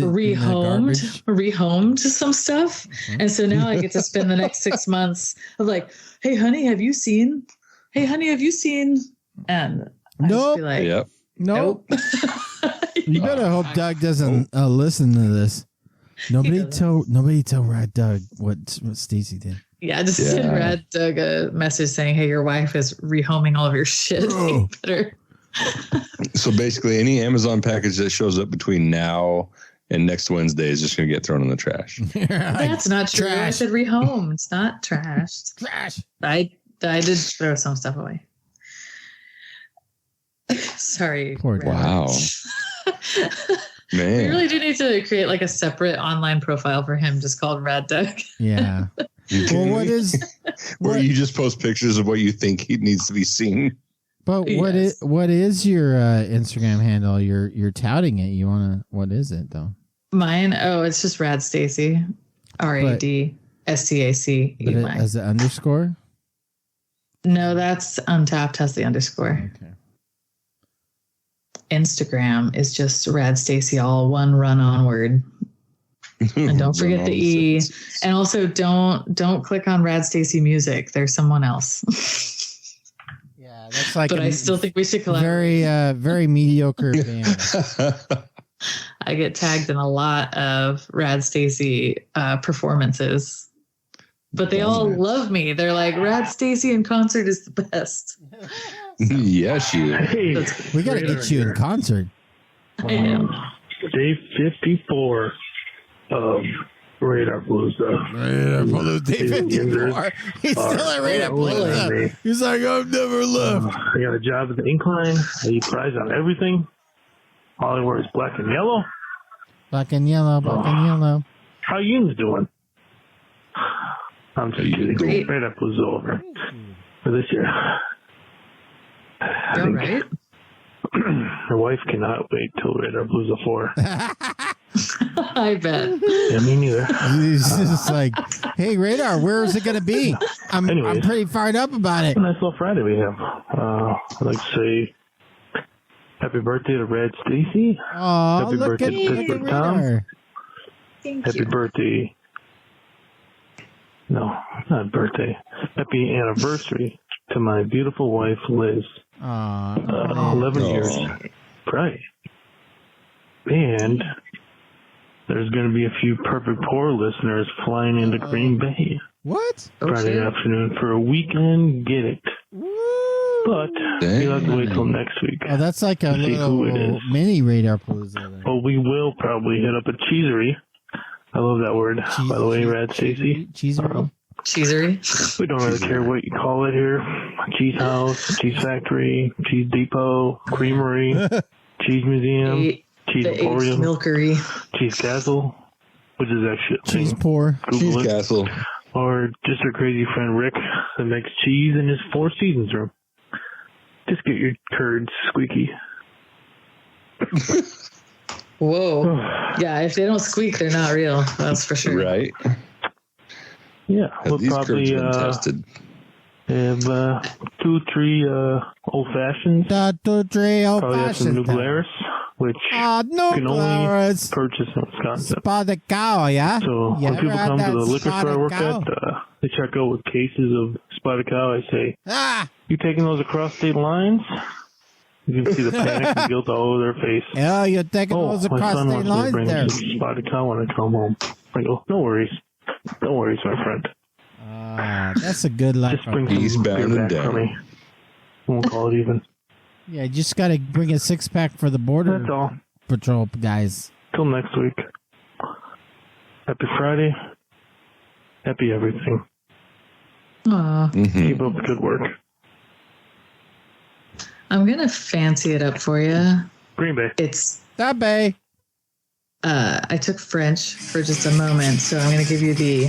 rehomed some stuff, and so now I get to spend the next 6 months of like, hey honey, have you seen? And nope. Like, yep. Nope. You better hope Doug doesn't listen to this. Nobody tell Rad Doug what Stacey did. Yeah, I just sent Rad Doug a message saying, hey, your wife is rehoming all of your shit. You better. So basically, any Amazon package that shows up between now and next Wednesday is just going to get thrown in the trash. That's not true. Trash. I said rehome. It's not trashed. Trash. I did throw some stuff away. Sorry. Poor guy. Wow. Man. We really do need to create like a separate online profile for him just called Rad Doug. Yeah. Well, where you just post pictures of what you think he needs to be seen. But what is your Instagram handle? You're touting it. You wanna? What is it though? Mine? Oh, it's just Rad Stacey. RADSTAC. But as an underscore? No, that's Untapped has the underscore. Okay. Instagram is just Rad Stacey, all one run-on word. And don't forget the E. And also don't click on Rad Stacey Music. There's someone else. Yeah, that's like. But I still think we should collaborate. Very mediocre band. I get tagged in a lot of Rad Stacey performances. But they all love me. They're like, Rad Stacey in concert is the best. Yes, you. Hey, We got to get you in concert. I know. Day 54 of Radar Palooza. Day 54. He's still at Radar Palooza. He's like, I've never left. I got a job at the Incline. I eat fries on everything. All I wear is black and yellow. Black and yellow, black and yellow. How you doing? I'm just kidding. Radar Palooza over for this year. You're right. Her wife cannot wait till Radar Palooza 4. I bet. Yeah, me neither. He's just like, hey, Radar, where is it going to be? I'm pretty fired up about it. A nice little Friday we have. I'd like to say happy birthday to Rad Stacey. Oh, happy look birthday at to Pittsburgh Tom. Radar. Happy birthday. No, not birthday. Happy anniversary to my beautiful wife, Liz. 11 years. Right. And there's going to be a few Perfect Pour listeners flying into Green Bay. What? Friday afternoon for a weekend get it. Woo. But you'll have to wait till next week. Oh, that's like a little mini Radar Palooza. Well, we will probably hit up a cheesery. I love that word, by the way, Rad Stacey. Cheesery? Cheesery. We don't really care what you call it here. Cheese house, cheese factory, cheese depot, creamery, cheese museum, cheese emporium, milkery, cheese castle, which is actually a thing. Cheese pour. Cheese castle. Or just our crazy friend Rick that makes cheese in his Four Seasons room. Just get your curds squeaky. Whoa. Yeah, if they don't squeak, they're not real. That's for sure. Right. Yeah, we'll these probably curds been tested. have 2-3 old fashions. Probably have some New Glarus, which can only purchase in Wisconsin. Spotted cow, yeah? So when people come to the liquor store I work at, they check out with cases of spotted cow. I say, you taking those across state lines? You can see the panic and guilt all over their face. Yeah, you're taking those across state lines bring there. some spotted cow when I come home. I go, no worries. No worries, my friend. That's a good life. Just bring some beer back for me. Won't call it even. Yeah, you just got to bring a 6-pack for the border That's all. patrol guys. Till next week. Happy Friday. Happy everything. Keep up the good work. I'm going to fancy it up for you. Green Bay. It's that Bay. I took French for just a moment, so I'm going to give you the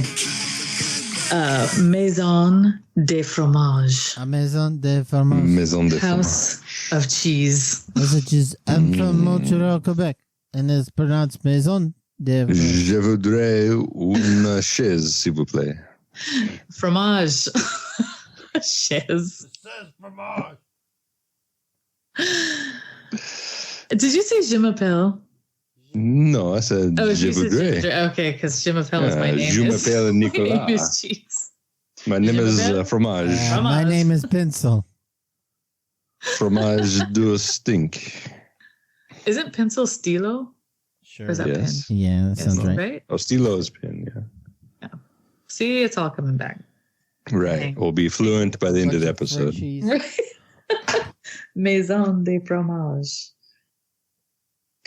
Maison de Fromage. Maison de Fromage. Maison de House of Cheese. Which is I'm from Montreal, Quebec, and it's pronounced Maison de Fromage. Je voudrais une chaise, s'il vous plaît. Fromage. Chaise. It says fromage. Did you say Je m'appelle? No, I said Je voudrais. Okay, because Je m'appelle is my name. Je m'appelle Nicolas. My name is cheese. My name is fromage. My name is Pencil. Fromage du stink. Isn't pencil stilo? Sure. Or is that Yes. pen? Yeah, that sounds right. Oh, stilo is pen, yeah. See, it's all coming back. Right. Okay. We'll be fluent by the end of the episode. Maison de fromage.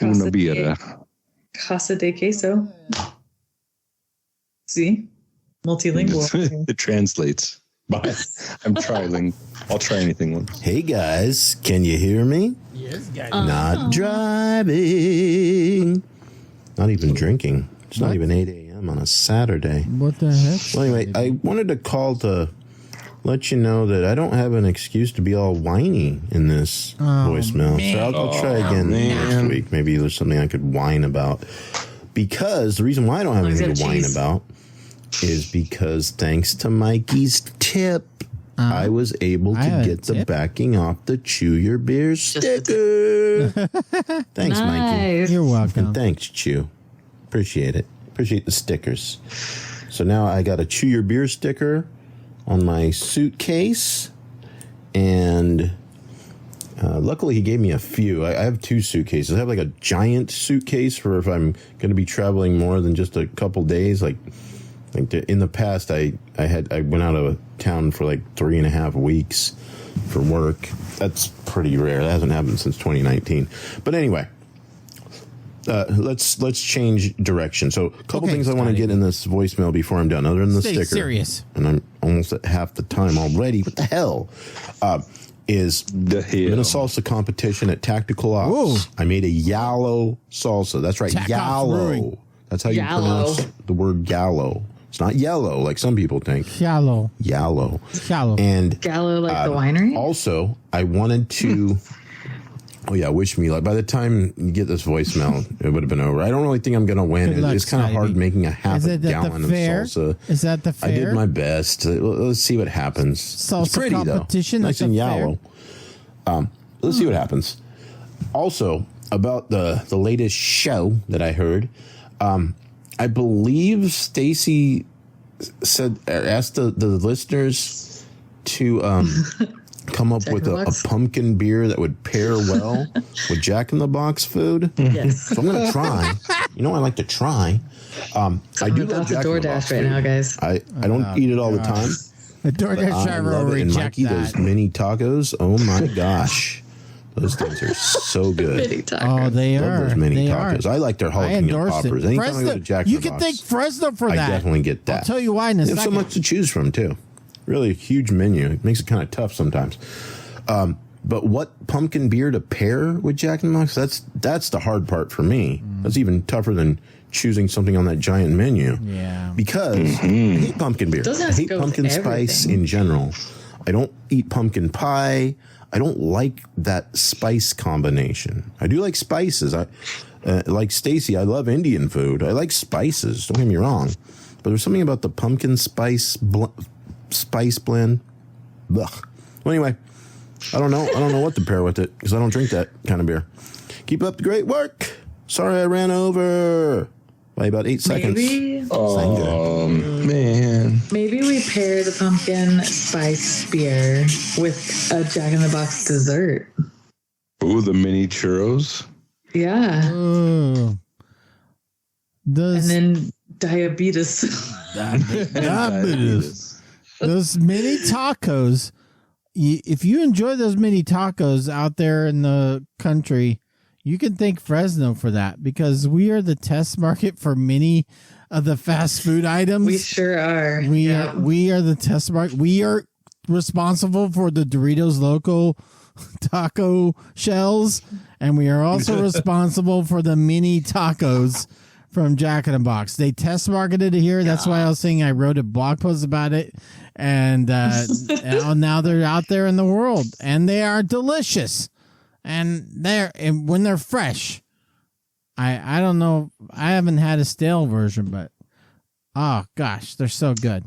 Una birra. Casa de queso. See? Multilingual. It translates. Bye. I'm trialing. I'll try anything once. Hey guys, can you hear me? Yes, guys. Not driving. Not even drinking. It's not even 8 a.m. on a Saturday. What the heck? Well, anyway, I wanted to call to let you know that I don't have an excuse to be all whiny in this voicemail. Man. So I'll try again next week. Maybe there's something I could whine about. Because the reason why I don't have anything to whine about is because thanks to Mikey's tip, I was able to get the backing off the Chew Your Beer sticker. Thanks, Mikey. You're welcome. And thanks, Chew. Appreciate it. Appreciate the stickers. So now I got a Chew Your Beer sticker on my suitcase, and luckily he gave me a few. I have 2 suitcases. I have like a giant suitcase for if I'm going to be traveling more than just a couple days. Like in the past, I went out of town for like 3.5 weeks for work. That's pretty rare. That hasn't happened since 2019. But anyway, let's change direction. So a couple things I want to get in this voicemail before I'm done, other than the sticker. Serious. And I'm almost at half the time already. What the hell? Is I'm in a salsa competition at Tactical Ops. I made a yallo salsa. That's right, yallo. That's how you pronounce the word gallo. It's not yellow like some people think. Shallow. Yallo. Shallow. And Gallo like the winery? Also, I wanted to... wish me luck. By the time you get this voicemail, it would have been over. I don't really think I'm going to win. It's kind of hard making a half a gallon of salsa. Is that the fair? I did my best. Let's see what happens. Salsa it's pretty, competition. Though. Nice and yellow. Let's see what happens. Also, about the latest show that I heard, I believe Stacey asked the listeners to come up with a pumpkin beer that would pair well with Jack in the Box food. Yes. So I'm going to try. You know, I like to try. I do love Jack in the Box right food. Now, guys. I don't eat it all the time. The DoorDash driver will reject Mikey, that. those mini tacos, oh my gosh. Those things are so good. Mini tacos. Oh, they Love are. those mini they tacos. Are. I like their I jalapeno endorse poppers. it. Anytime Fresno, I go to Jack in you the can Box, thank Fresno for that. I definitely get that. I'll tell you why in a They have second. so much to choose from, too. Really a huge menu. It makes it kind of tough sometimes. But what pumpkin beer to pair with Jack in the Box? That's the hard part for me. That's even tougher than choosing something on that giant menu. Yeah. Because I hate pumpkin beer. I hate pumpkin spice in general. I don't eat pumpkin pie. I don't like that spice combination. I do like spices. Like Stacey, I love Indian food. I like spices. Don't get me wrong. But there's something about the pumpkin spice blend. Ugh. Well, anyway, I don't know what to pair with it because I don't drink that kind of beer. Keep up the great work. Sorry I ran over by about 8 seconds. Oh, man. Maybe we pair the pumpkin spice beer with a Jack in the Box dessert. Ooh, the mini churros. Yeah. And then diabetes. Diabetes. Those mini tacos. If you enjoy those mini tacos out there in the country, you can thank Fresno for that because we are the test market for many of the fast food items. We sure are. We are the test market. We are responsible for the Doritos Loco taco shells, and we are also responsible for the mini tacos from Jack in the Box. They test marketed it here. That's why I was saying I wrote a blog post about it. And now they're out there in the world, and they are delicious. And when they're fresh, I don't know. I haven't had a stale version, but oh gosh, they're so good.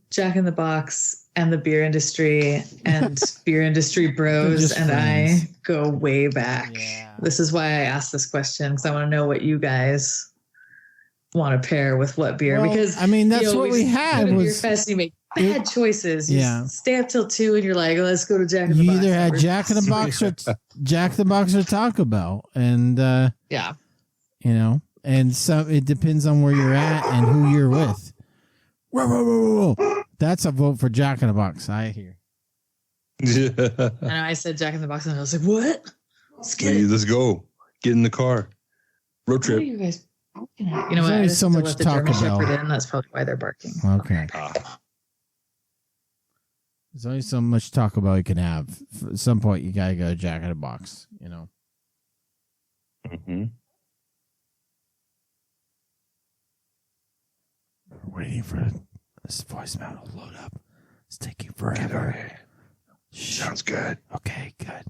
Jack in the Box and the beer industry and beer industry bros and friends. I go way back. Yeah. This is why I asked this question, because I want to know what you guys want to pair with what beer. Well, because I mean, that's what we had. Was, beer fest, you make bad choices. You stay up till 2 and you're like, let's go to Jack in the Box. You either had Jack in the Box or Jack in the Box or Taco Bell. And you know, and so it depends on where you're at and who you're with. Whoa. That's a vote for Jack in the Box, I hear. And I said Jack in the Box, and I was like, what? Let's go. Get in the car. Road trip. What are you guys barking at? You know what? I just so much let the German Shepherd in. That's probably why they're barking. Okay. There's only so much Taco Bell you can have. At some point, you got to go Jack in the Box, you know. Mm-hmm. We're waiting for this voicemail to load up. It's taking forever. Sounds good. Okay, good.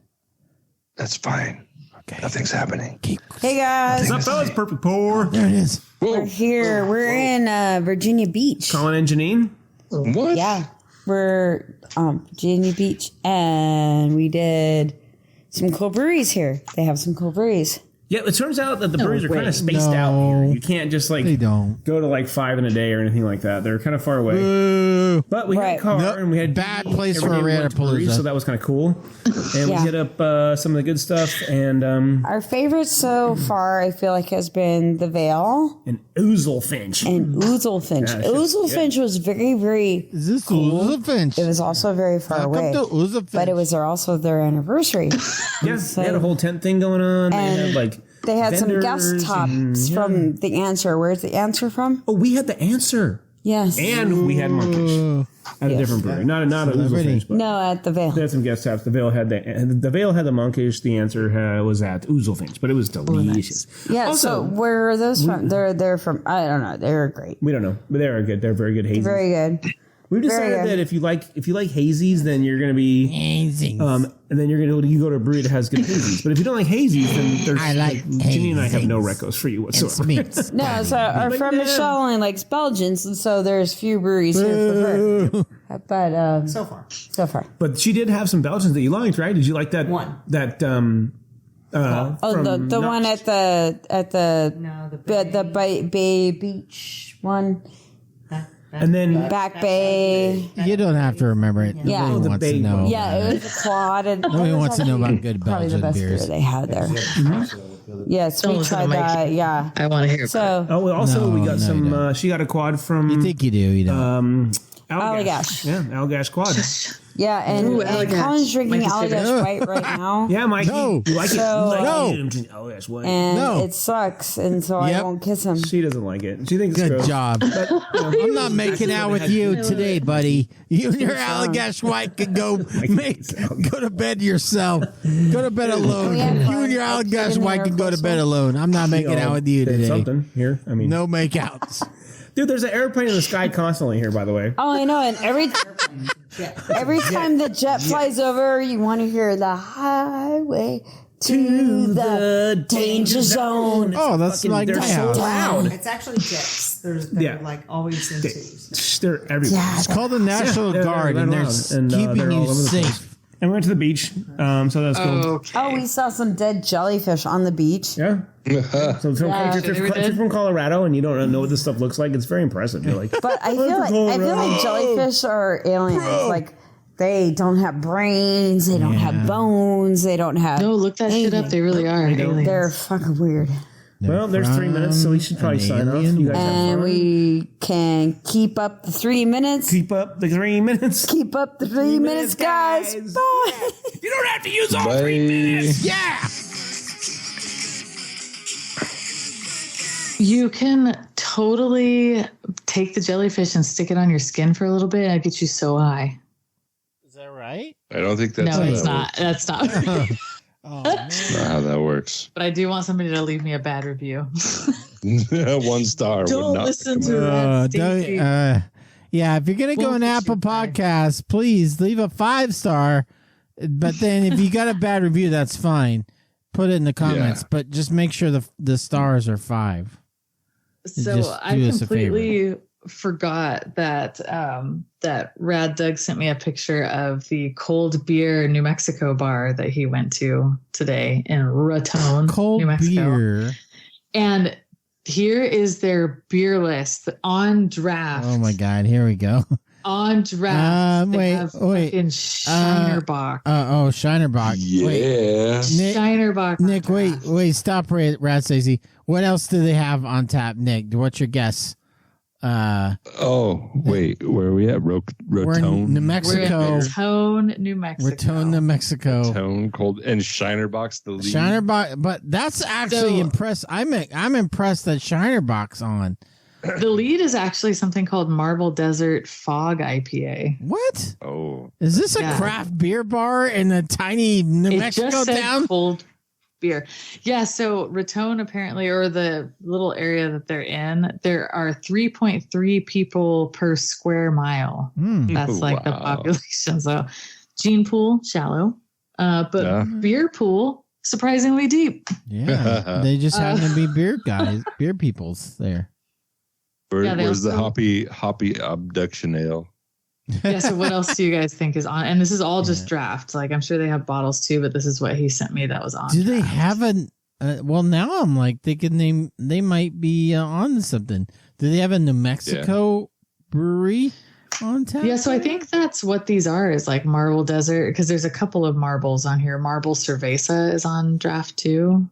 That's fine. Okay. Nothing's happening. Hey, guys. What's up, fellas? Perfect pour. There it is. We're here. We're in Virginia Beach. Colin and Janine? What? Yeah. We're Virginia Beach, and we did some cool breweries here. They have some cool breweries. Yeah, it turns out that the breweries are kind of spaced out here. You can't just they don't go to like 5 in a day or anything like that. They're kind of far away. But we had a car and we had bad place for a Ranapalooza, so that was kind of cool. And we hit up some of the good stuff. And our favorite so far, I feel like, has been the Veil and Ouzelfinch. Ouzelfinch was very, very. Is this cool. Ouzelfinch? It was also very far away, but it was also their anniversary. Yes, they had a whole tent thing going on. They had some guest tops from The Answer. Where's The Answer from? Oh, we had The Answer. Yes. And we had Monkish at a different brewery. Not a Ouzelfinch, but no, at the Veil. They had some guest tops. The Veil had the Monkish. The Answer was at Ouzelfinch, but it was delicious. Yeah. Also, so where are those from? They're from. I don't know. They're great. We don't know, but they are good. They're very good hazies. Very good. We've decided that if you like hazies, then you're going to be hazies. And then you go to a brewery that has good hazies. But if you don't like hazies, then there's Ginny and I have no recos for you whatsoever. No, so our friend Michelle only likes Belgians, and so there's few breweries here for her. But so far. But she did have some Belgians that you liked, right? Did you like that one? That the one at the Bay Beach one. And then Back Bay. You don't have to remember it. Yeah. Nobody wants to know. Yeah, it was a quad. Nobody wants to know about good probably Belgian the best beers. beer they had there. Yes, we tried that. Yeah, I want to hear. So, we got some. She got a quad from. You think you do? You don't. Allagash. Yeah, Allagash quad. Yeah, and Colin's drinking Allagash White right now. Yeah, Mikey. No. You like it? No. Allagash White. And it sucks, and so I won't kiss him. She doesn't like it. She thinks Good it's gross. job. But, I'm not making out with you today, buddy. You and your Allagash White can go to bed yourself. Go to bed alone. You and your Allagash White can go to bed alone. I'm not making out with you today. Something here. I mean, no makeouts. Dude, there's an airplane in the sky constantly here, by the way. Oh, I know. And every time the jet flies over, you want to hear the highway to the danger zone. Oh, that's like they're so loud. It's actually jets. They're like always in twos. They're everywhere. Yeah, it's called the National Guard, and they're keeping you safe. And we went to the beach, so that was cool. Okay. Oh, we saw some dead jellyfish on the beach. Yeah. So if you're from Colorado and you don't know what this stuff looks like, it's very impressive. You're like, but I feel like jellyfish are aliens. Like they don't have brains, they don't have bones, they don't have. No, look that shit up. They really are. They're fucking weird. Well, there's 3 minutes, so we should probably sign off. You guys and we can keep up the 3 minutes. Keep up the 3 minutes. Keep up the 3 minutes, guys. Bye. You don't have to use all 3 minutes. Yeah. You can totally take the jellyfish and stick it on your skin for a little bit, and it gets you so high. Is that right? I don't think that's no, it's not. That's not right. That's not how that works. But I do want somebody to leave me a bad review. 1 star. Don't listen to that, Stacey. Yeah, if you're going to go on Apple Podcasts, please leave a 5-star. But then if you got a bad review, that's fine. Put it in the comments. But just make sure the stars are 5. So I completely forgot that that Rad Doug sent me a picture of the cold beer New Mexico bar that he went to today in Raton, New Mexico. Beer. And here is their beer list on draft. Oh my God! Here we go. On draft. Wait. In Shinerbach. Shinerbach. Yeah. Nick, Shinerbach. Nick, wait, stop, Rat Stacey. What else do they have on tap, Nick? What's your guess? Where are we at? Raton, New Mexico. We're in Raton, New Mexico. Raton, New Mexico. Raton, cold, and Shinerbach's the lead. Shinerbach, but that's actually impressed. I'm impressed that Shinerbach's on. The lead is actually something called Marble Desert Fog IPA. What? Oh, is this a craft beer bar in a tiny New Mexico town? Cold beer. Yeah, so Raton apparently, or the little area that they're in, there are 3.3 people per square mile. That's like the population. So gene pool, shallow, but beer pool, surprisingly deep. Yeah, they just happen to be beer guys, beer peoples there. Where's the hoppy abduction ale? Yeah, so what else do you guys think is on? And this is all just draft. Like, I'm sure they have bottles too, but this is what he sent me that was on. Do they have well, now I'm like thinking they might be on something. Do they have a New Mexico brewery on tap? Yeah, so I think that's what these are, is like Marble Desert, because there's a couple of marbles on here. Marble Cerveza is on draft too.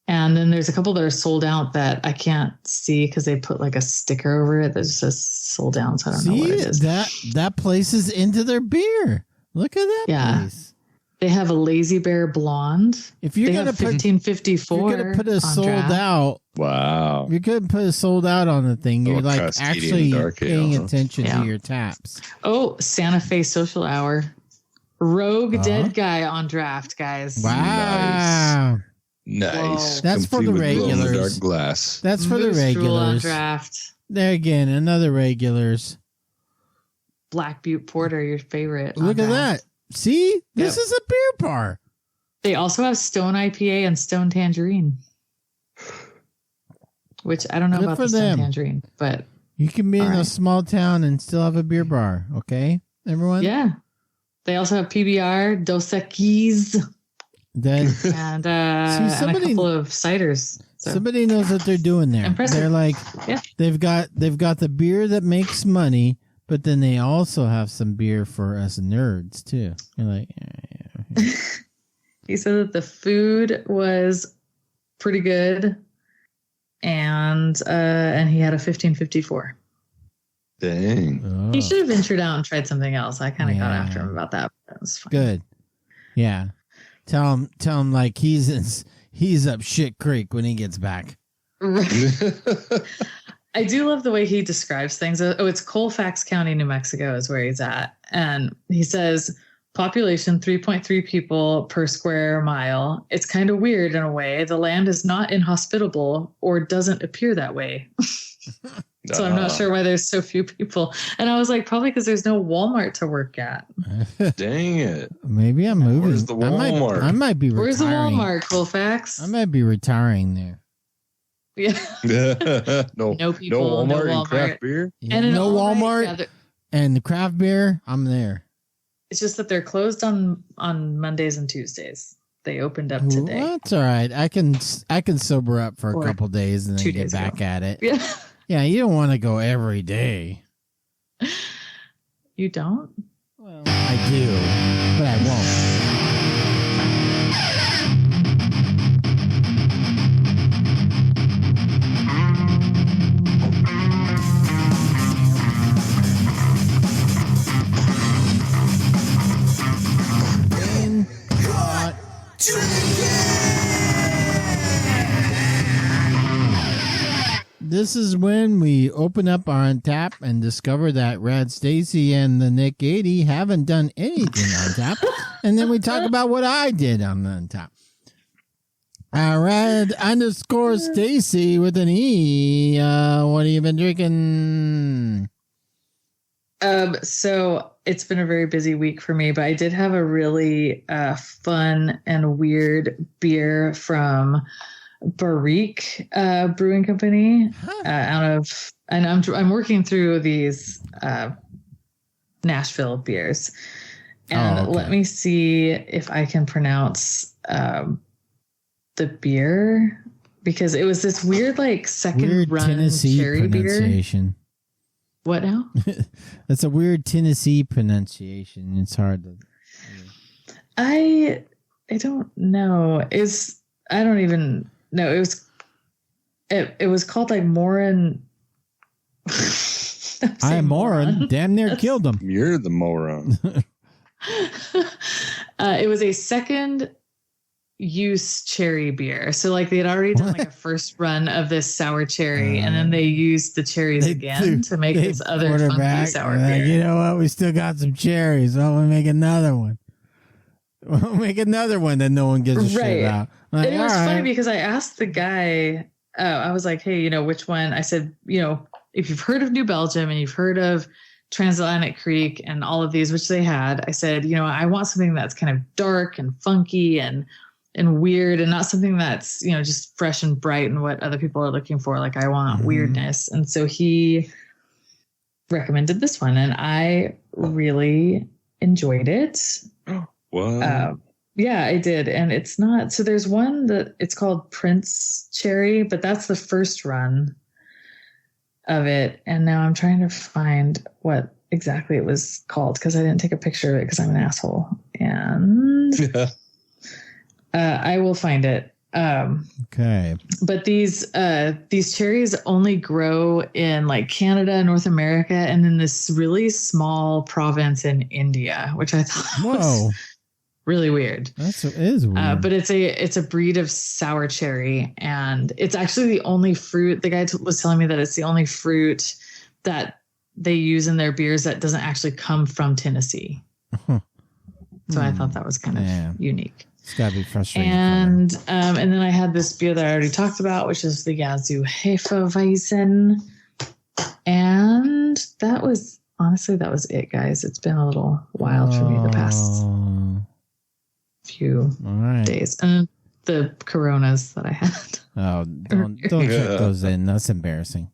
And then there's a couple that are sold out that I can't see because they put like a sticker over it that says sold out. So I don't know what it is. That place is into their beer. Look at that place. They have a Lazy Bear Blonde. If you're going to put 1554, you're going to put a sold out. Wow. You're going to put a sold out on the thing. You're like actually paying attention to your taps. Oh, Santa Fe Social Hour. Rogue Dead Guy on draft, guys. Wow. Nice. That's for the regulars. Dark glass. That's for the regulars. On draft. There again, another regulars. Black Butte Porter, your favorite. Look at that. See? This is a beer bar. They also have Stone IPA and Stone Tangerine. Which I don't know about the Stone Tangerine, but you can be in a small town and still have a beer bar, okay? Everyone? Yeah. They also have PBR, Dos Equis. And a couple of ciders. So. Somebody knows what they're doing there. Impressive. They're like, they've got the beer that makes money, but then they also have some beer for us nerds too. You're like, He said that the food was pretty good, and he had a 1554. Dang. He should have ventured out and tried something else. I kind of got after him about that. But that was fine. Good. Yeah. Tell him like he's up shit creek when he gets back. I do love the way he describes things. Oh, it's Colfax County, New Mexico is where he's at. And he says population 3.3 people per square mile. It's kind of weird in a way. The land is not inhospitable or doesn't appear that way. So I'm not sure why there's so few people. And I was like, probably because there's no Walmart to work at. Dang it. Maybe I'm moving. Where's the Walmart? I might be retiring. Where's the Walmart, Colfax? I might be retiring there. Yeah. No people, Walmart, no and craft beer? Yeah, and no Walmart and the craft beer, I'm there. It's just that they're closed on Mondays and Tuesdays. They opened up today. Well, that's all right. I can sober up for a couple days and then get back at it. Yeah. Yeah, you don't want to go every day. You don't? Well, I do, but I won't. This is when we open up our Untap and discover that Rad Stacey and the Nick 80 haven't done anything on tap. And then we talk about what I did on the Untap. Rad_Stacey with an E. What have you been drinking? So it's been a very busy week for me, but I did have a really fun and weird beer from Barrique Brewing Company and I'm working through these Nashville beers. And let me see if I can pronounce the beer, because it was this weird like second run Tennessee cherry pronunciation. Beer. What now? That's a weird Tennessee pronunciation. It's hard to. I don't know. I don't even know. It was called like Morin. I am moron. Damn near killed him. You're the moron. It was a second use cherry beer. So like they had already done like a first run of this sour cherry, and then they used the cherries again to make this other funky sour beer. You know what? We still got some cherries. Well, we'll make another one. We'll make another one that no one gives a shit about. Like, it was funny because I asked the guy, I was like, hey, which one? I said, if you've heard of New Belgium and you've heard of Transatlantic Creek and all of these, which they had, I said, I want something that's kind of dark and funky and weird, and not something that's, just fresh and bright and what other people are looking for. Like I want weirdness. And so he recommended this one, and I really enjoyed it. What? Yeah, I did. And it's not, so there's one that it's called Prince Cherry, but that's the first run of it. And now I'm trying to find what exactly it was called, because I didn't take a picture of it because I'm an asshole. And I will find it. Okay. But these cherries only grow in like Canada, North America, and then this really small province in India, which I thought was really weird. It is weird. But it's a breed of sour cherry, and it's actually the only fruit. The guy was telling me that it's the only fruit that they use in their beers that doesn't actually come from Tennessee. So I thought that was kind of unique. It's gotta be frustrating. And then I had this beer that I already talked about, which is the Yazoo Hefeweizen, and that was it, guys. It's been a little wild for me the past few days, and the Coronas that I had. Oh, don't check those in. That's embarrassing.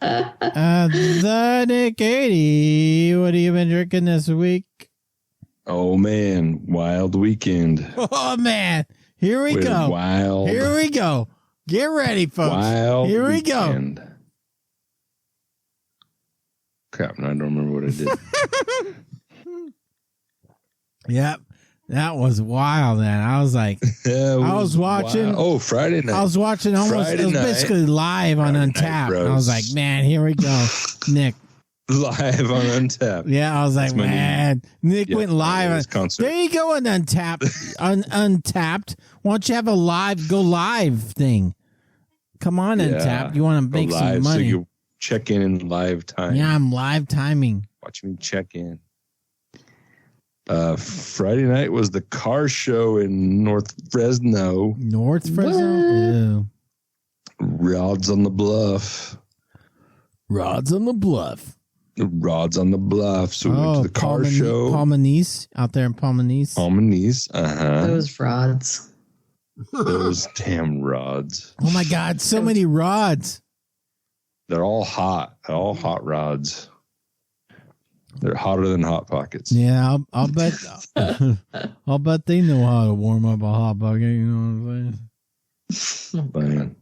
The Nick 80. What have you been drinking this week? Oh man, wild weekend. Oh man, here we go. Wild. Here we go. Get ready, folks. Wild here we weekend. go. Crap, now I don't remember what I did. Yep. That was wild, man. I was like, I was watching. Wild. Oh, Friday night. I was watching almost. It was basically live on Untapped. I was like, man, here we go, Nick. Live on Untapped. Yeah, I was like, man, Nick went live on concert. There you go on Untapped. Untapped. Why don't you have a go live thing? Come on, Untapped. You want to make some money? So you check in live time. Yeah, I'm live timing. Watch me check in. Friday night was the car show in North Fresno. North Fresno? Rods on the Bluff. Rods on the Bluff. Rods on the Bluff. So we went to the car show. Palmanese, out there in Palmanese. Palmanese, Those rods. Those damn rods. Oh my God, so many rods. They're all hot. They're all hot rods. They're hotter than Hot Pockets. Yeah, I'll bet. I'll bet they know how to warm up a Hot Pocket. You know what I'm saying?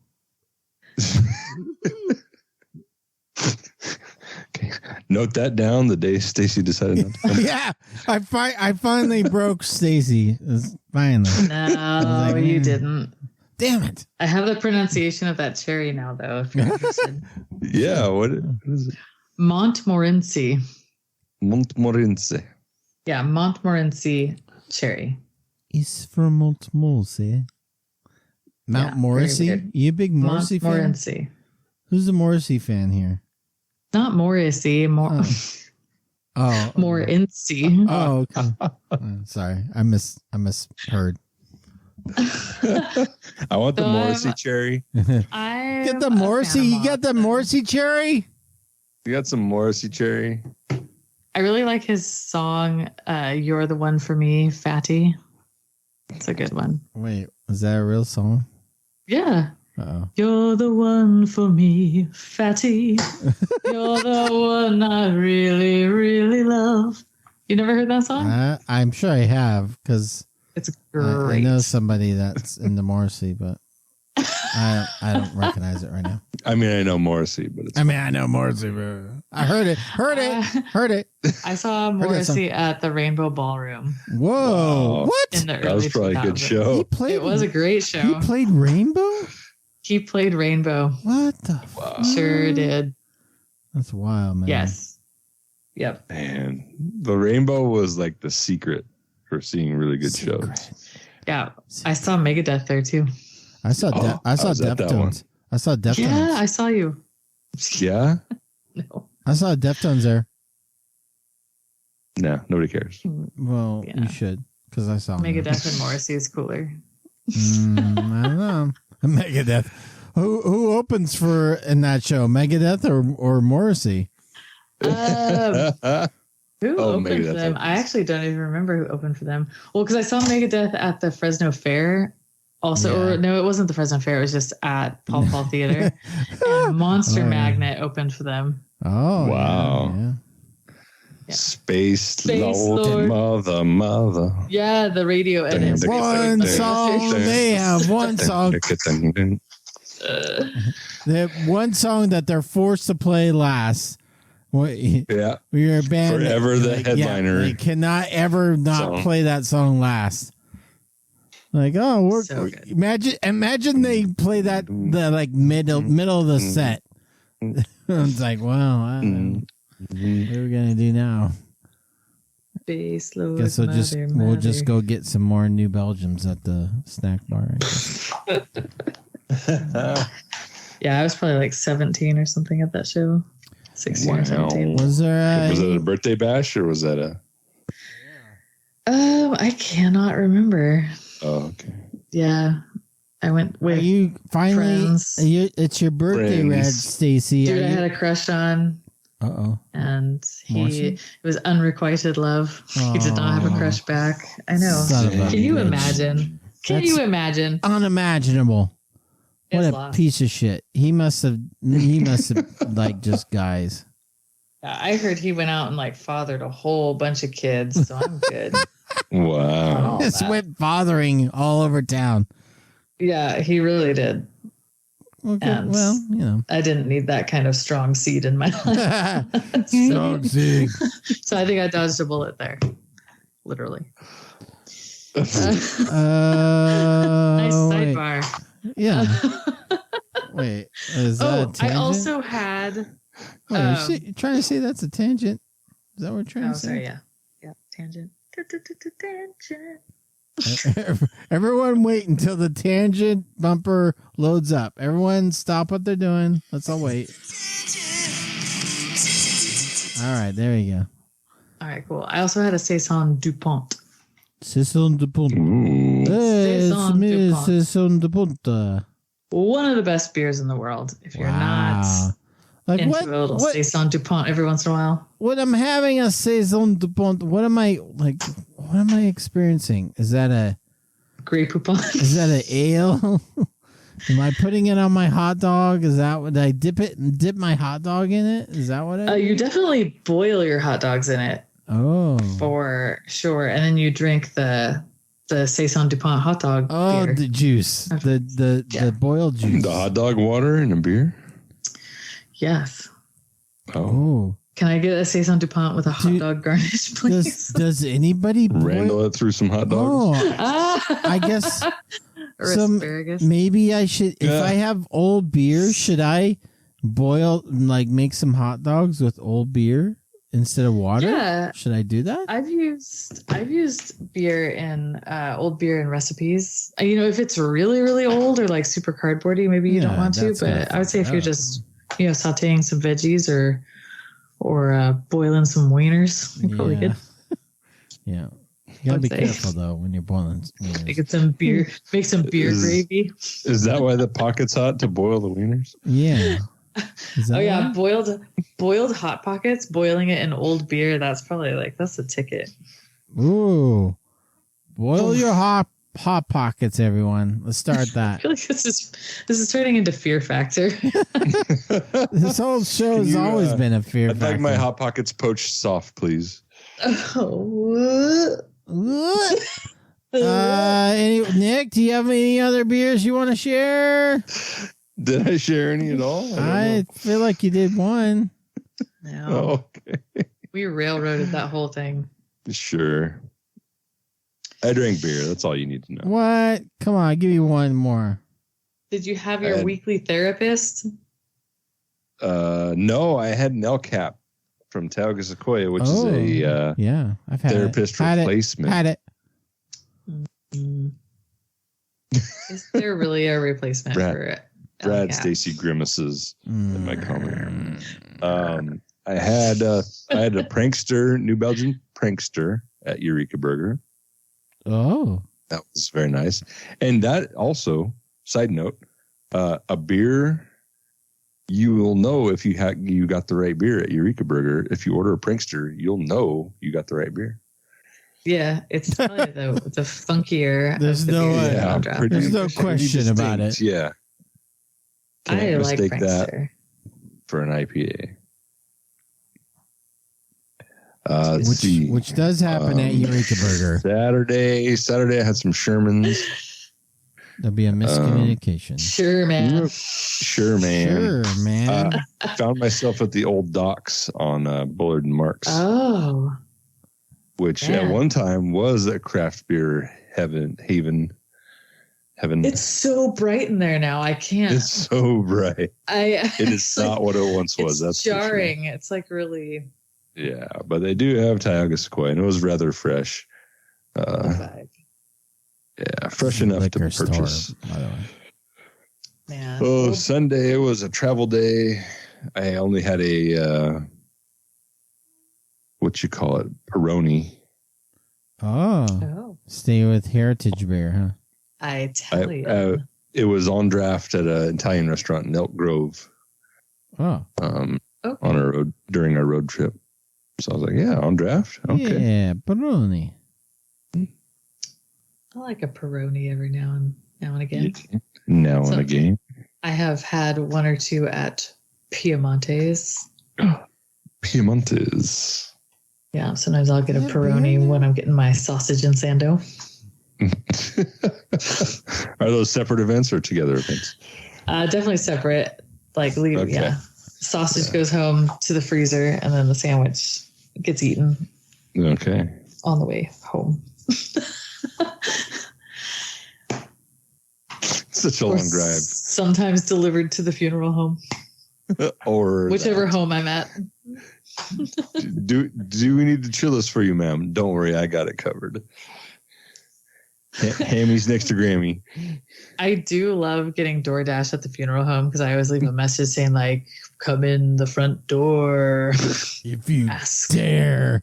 Okay. Note that down. The day Stacey decided not to come. Yeah, I finally broke Stacey. Finally. No, you didn't. Damn it! I have the pronunciation of that cherry now, though. If you're interested. Yeah, what is it? Montmorency. Montmorency. Yeah, Montmorency cherry. It's from Montmorency. Mount Morrissey? You a big Morrissey fan? Montmorency. Who's a Morrissey fan here? Not Morrissey. Morency. Oh, okay. Sorry, I misheard. I want the Morrissey cherry. Get the Morrissey. You got the Morrissey cherry? You got some Morrissey cherry? I really like his song, You're the One for Me, Fatty. It's a good one. Wait, is that a real song? Yeah. Uh-oh. You're the one for me, fatty. You're the one I really, really love. You never heard that song? I'm sure I have because it's great. I know somebody that's into Morrissey, but I don't recognize it right now. I mean, I know Morrissey, but I know Morrissey, but I heard it. I saw Morrissey at the Rainbow Ballroom. Whoa! Wow. What? In the That was probably 2000s. a good show. It was a great show. He played Rainbow? He played Rainbow. What the Wow. Sure did. That's wild, man. Yes. Yep. Man, the Rainbow was like the secret for seeing really good shows. Yeah. I saw Megadeth there too. I saw Deftones. I saw Deftones. Yeah, I saw you. Yeah? No. I saw Deftones there. No, nobody cares. Well, you should, because I saw them. Megadeth and Morrissey is cooler. I don't know. Megadeth. Who opens for in that show? Megadeth or Morrissey? Who opened Megadeth for them? I actually don't even remember who opened for them. Well, because I saw Megadeth at the Fresno Fair. Also, or no, it wasn't the Fresno Fair. It was just at Paul Paul Theater. And Monster Magnet opened for them. Oh, wow. Yeah. Space Lord, mother. Yeah, the radio edit. One song. They have one song. They have one song that they're forced to play last. Yeah. We're a band. Forever the headliner. They cannot ever not play that song last. Like, oh, imagine they play that the like middle of the set. It's like, wow, I don't know. What are we gonna do now? Space Lord, Guess we'll just go get some more New Belgiums at the snack bar. Yeah, I was probably like 17 or something at that show. 16 or 17. Was there was it a birthday bash or was that a? I cannot remember. Oh, okay. Yeah, I went with. Are you finally? It's your birthday, Red Stacey. Dude, I had a crush on. And it was unrequited love. He did not have a crush back. I know. Can you imagine? You imagine? Unimaginable. What a piece of shit. He must have like just guys. I heard he went out and like fathered a whole bunch of kids, so I'm good. Wow. Just went fathering all over town. Yeah, he really did. Okay, and well, you know. I didn't need that kind of strong seed in my life. Strong seed. So I think I dodged a bullet there. Literally. Nice sidebar. Yeah. Wait, is that a tangent? I also had. Wait, you're trying to say that's a tangent? Is that what we're trying to say? Sorry, yeah. Yeah, tangent. Tangent. Everyone wait until the tangent bumper loads up. Everyone stop what they're doing. Let's all wait. All right, there you go. All right, cool. I also had a Saison DuPont. Saison DuPont. Saison DuPont. One of the best beers in the world. If you're not into a little Saison DuPont every once in a while. When I'm having a Saison DuPont, what am I experiencing? Is that a Grey Poupon? Is that an ale? Am I putting it on my hot dog? Is that what I dip my hot dog in it? Is that what I do? You definitely boil your hot dogs in it. Oh. For sure. And then you drink the Saison DuPont hot dog beer. The juice. The boiled juice. The hot dog water in a beer? Yes. Oh. Can I get a Saison DuPont with a hot dog garnish, please? Does anybody Randall it through some hot dogs? Oh, I guess asparagus. Maybe I should. If I have old beer, should I make some hot dogs with old beer instead of water? Yeah. Should I do that? I've used beer in old beer in recipes. If it's really, really old or like super cardboardy, maybe you don't want to. But I would say if you're just sauteing some veggies or boiling some wieners, you're probably good. Yeah. You gotta be careful though when you're boiling. Make some beer gravy. Is that why the pocket's hot, to boil the wieners? Yeah. Boiled hot pockets, boiling it in old beer, that's probably that's a ticket. Ooh. Boil your hot Hot Pockets, everyone. Let's start that. I feel like this is turning into Fear Factor. This whole show has always been a Fear Factor. I'd like my Hot Pockets poached soft, please. Oh, what? Nick, do you have any other beers you want to share? Did I share any at all? I feel like you did one. No. Oh, okay. We railroaded that whole thing. Sure. I drank beer. That's all you need to know. What? Come on, I'll give you one more. Did you have your weekly therapist? No, I had an LCAP from Tauga Sequoia, which is a I've had therapist replacement. Had it. Is there really a replacement for it? Brad Stacey grimaces in my comment. I had a prankster, New Belgian prankster at Eureka Burger. Oh, that was very nice. And that also, side note, a beer. You will know if you got the right beer at Eureka Burger. If you order a prankster, you'll know you got the right beer. Yeah, it's probably the funkier. There's no question about it. Yeah, I like prankster that for an IPA. Which does happen at Eureka Burger. Saturday I had some Shermans. There'll be a miscommunication. Sure, man. I found myself at the old docks on Bullard and Marks. Oh. Which at one time was a craft beer haven. It's so bright in there now. I can't. It's so bright. It is not what it once was. That's jarring. For sure. It's like really. Yeah, but they do have Tioga Sequoia, and it was rather fresh. Yeah, fresh enough to purchase. By the way. Man. Sunday, it was a travel day. I only had a, what you call it, Peroni. Oh. Stay with heritage beer, huh? I tell you. It was on draft at an Italian restaurant in Elk Grove. Oh. On our road, during our road trip. So I was like, yeah, on draft? Okay. Yeah, Peroni. I like a Peroni every now and again. Now and again. I have had one or two at Piemonte's. Piemonte's. Yeah, sometimes I'll get a Peroni when I'm getting my sausage and sando. Are those separate events or together events? Definitely separate. Yeah. Sausage goes home to the freezer, and then the sandwich gets eaten. Okay. On the way home. Such a long drive. Sometimes delivered to the funeral home. Or whichever home I'm at. Do we need to chill this for you, ma'am? Don't worry, I got it covered. Hammy's next to Grammy. I do love getting DoorDash at the funeral home because I always leave a message saying come in the front door. If you dare.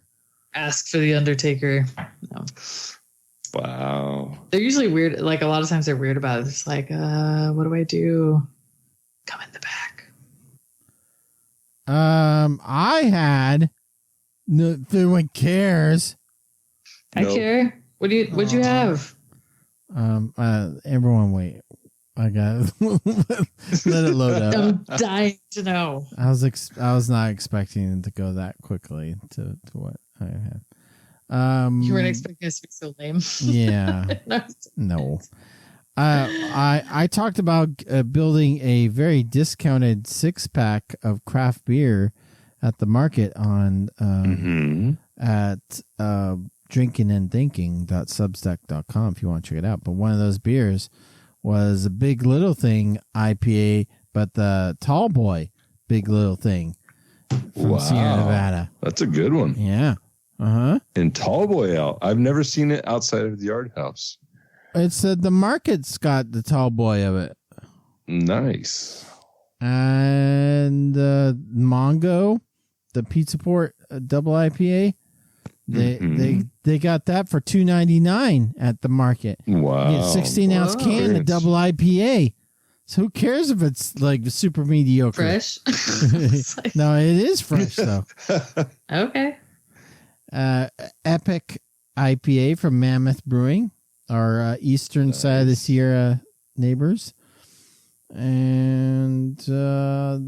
Ask for the undertaker. No. Wow. They're usually weird. A lot of times they're weird about it. It's what do I do? Come in the back. I had no one cares. I care. What'd you have? Everyone wait. I got let it load up. I'm dying to know. I was not expecting it to go that quickly to what I had. You weren't expecting us to be so lame. Yeah. No. I talked about building a very discounted 6-pack of craft beer at the market on at drinkingandthinking.substack.com if you want to check it out. But one of those beers was a Big Little Thing IPA, but the Tall Boy Big Little Thing from Sierra Nevada. That's a good one. Yeah. Uh-huh. And Tall Boy Ale. I've never seen it outside of the Yard House. It's the market's got the Tall Boy of it. Nice. And Mongo, the Pizza Port double IPA, they got that for $2.99 at the market. Wow. You get a 16-ounce can of double IPA. So who cares if it's super mediocre? Fresh? No, it is fresh though. Okay. Epic IPA from Mammoth Brewing. our eastern side of the Sierra neighbors. And was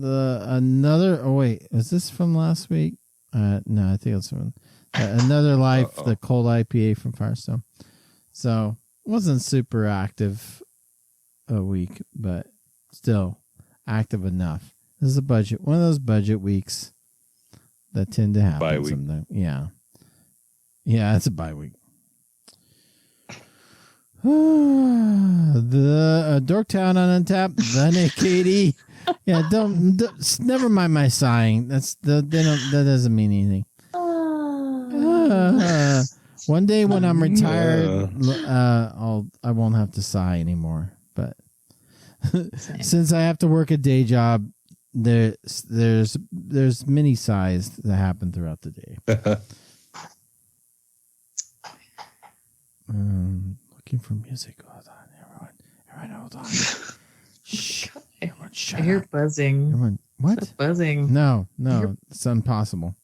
this from last week? No, I think it's from Another Life, the cold IPA from Firestone. So wasn't super active a week, but still active enough. This is one of those budget weeks that tend to happen sometimes. Yeah, it's a bye week. The Dorktown on Untapped, the Nick Katie. Yeah, don't never mind my sighing. That doesn't mean anything. One day when I'm retired, I won't have to sigh anymore. But since I have to work a day job, there's many sighs that happen throughout the day. Looking for music. Hold on, everyone, hold on. Shh. Everyone, shut I hear up. Buzzing. Everyone, what? What's buzzing? No, it's impossible.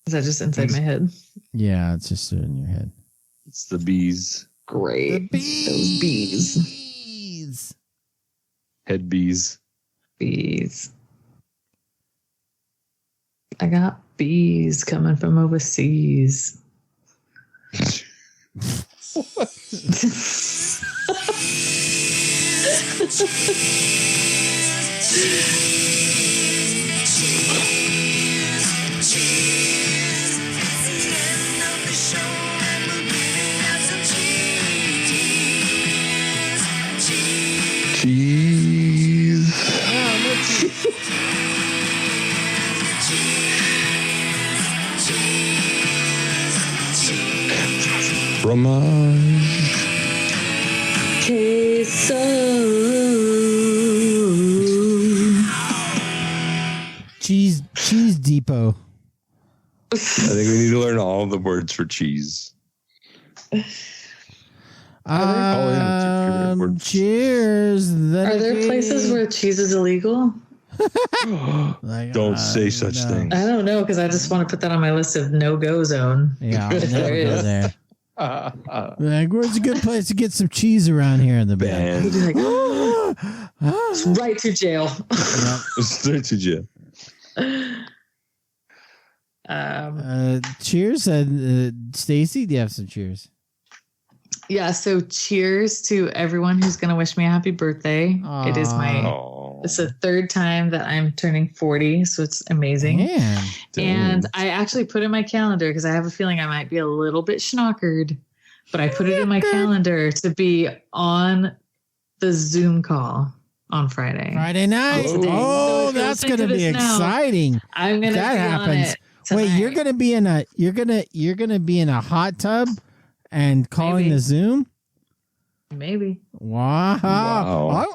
Is that just inside my head? Yeah, it's just in your head. It's the bees. Great. The bees. Those bees. Head bees. Bees. I got bees coming from overseas. Cheese. Fromage. Queso. Cheese Depot. I think we need to learn all the words for cheese. Cheers. Are there places where cheese is illegal? Don't say such things. I don't know, because I just want to put that on my list of no-go zone. Yeah, I'll never go there. Like, where's a good place to get some cheese around here in the band? Right to jail. Straight to jail. Cheers. Stacey, do you have some cheers? Yeah, so cheers to everyone who's going to wish me a happy birthday. Aww. It's the third time that I'm turning 40, so it's amazing. Man, and I actually put in my calendar, because I have a feeling I might be a little bit schnockered, but I put it in my calendar to be on the Zoom call on Friday. Friday night. So that's going to be exciting. I'm going to that happens. Wait, you're going to be in a hot tub and calling the Zoom? Maybe. Wow.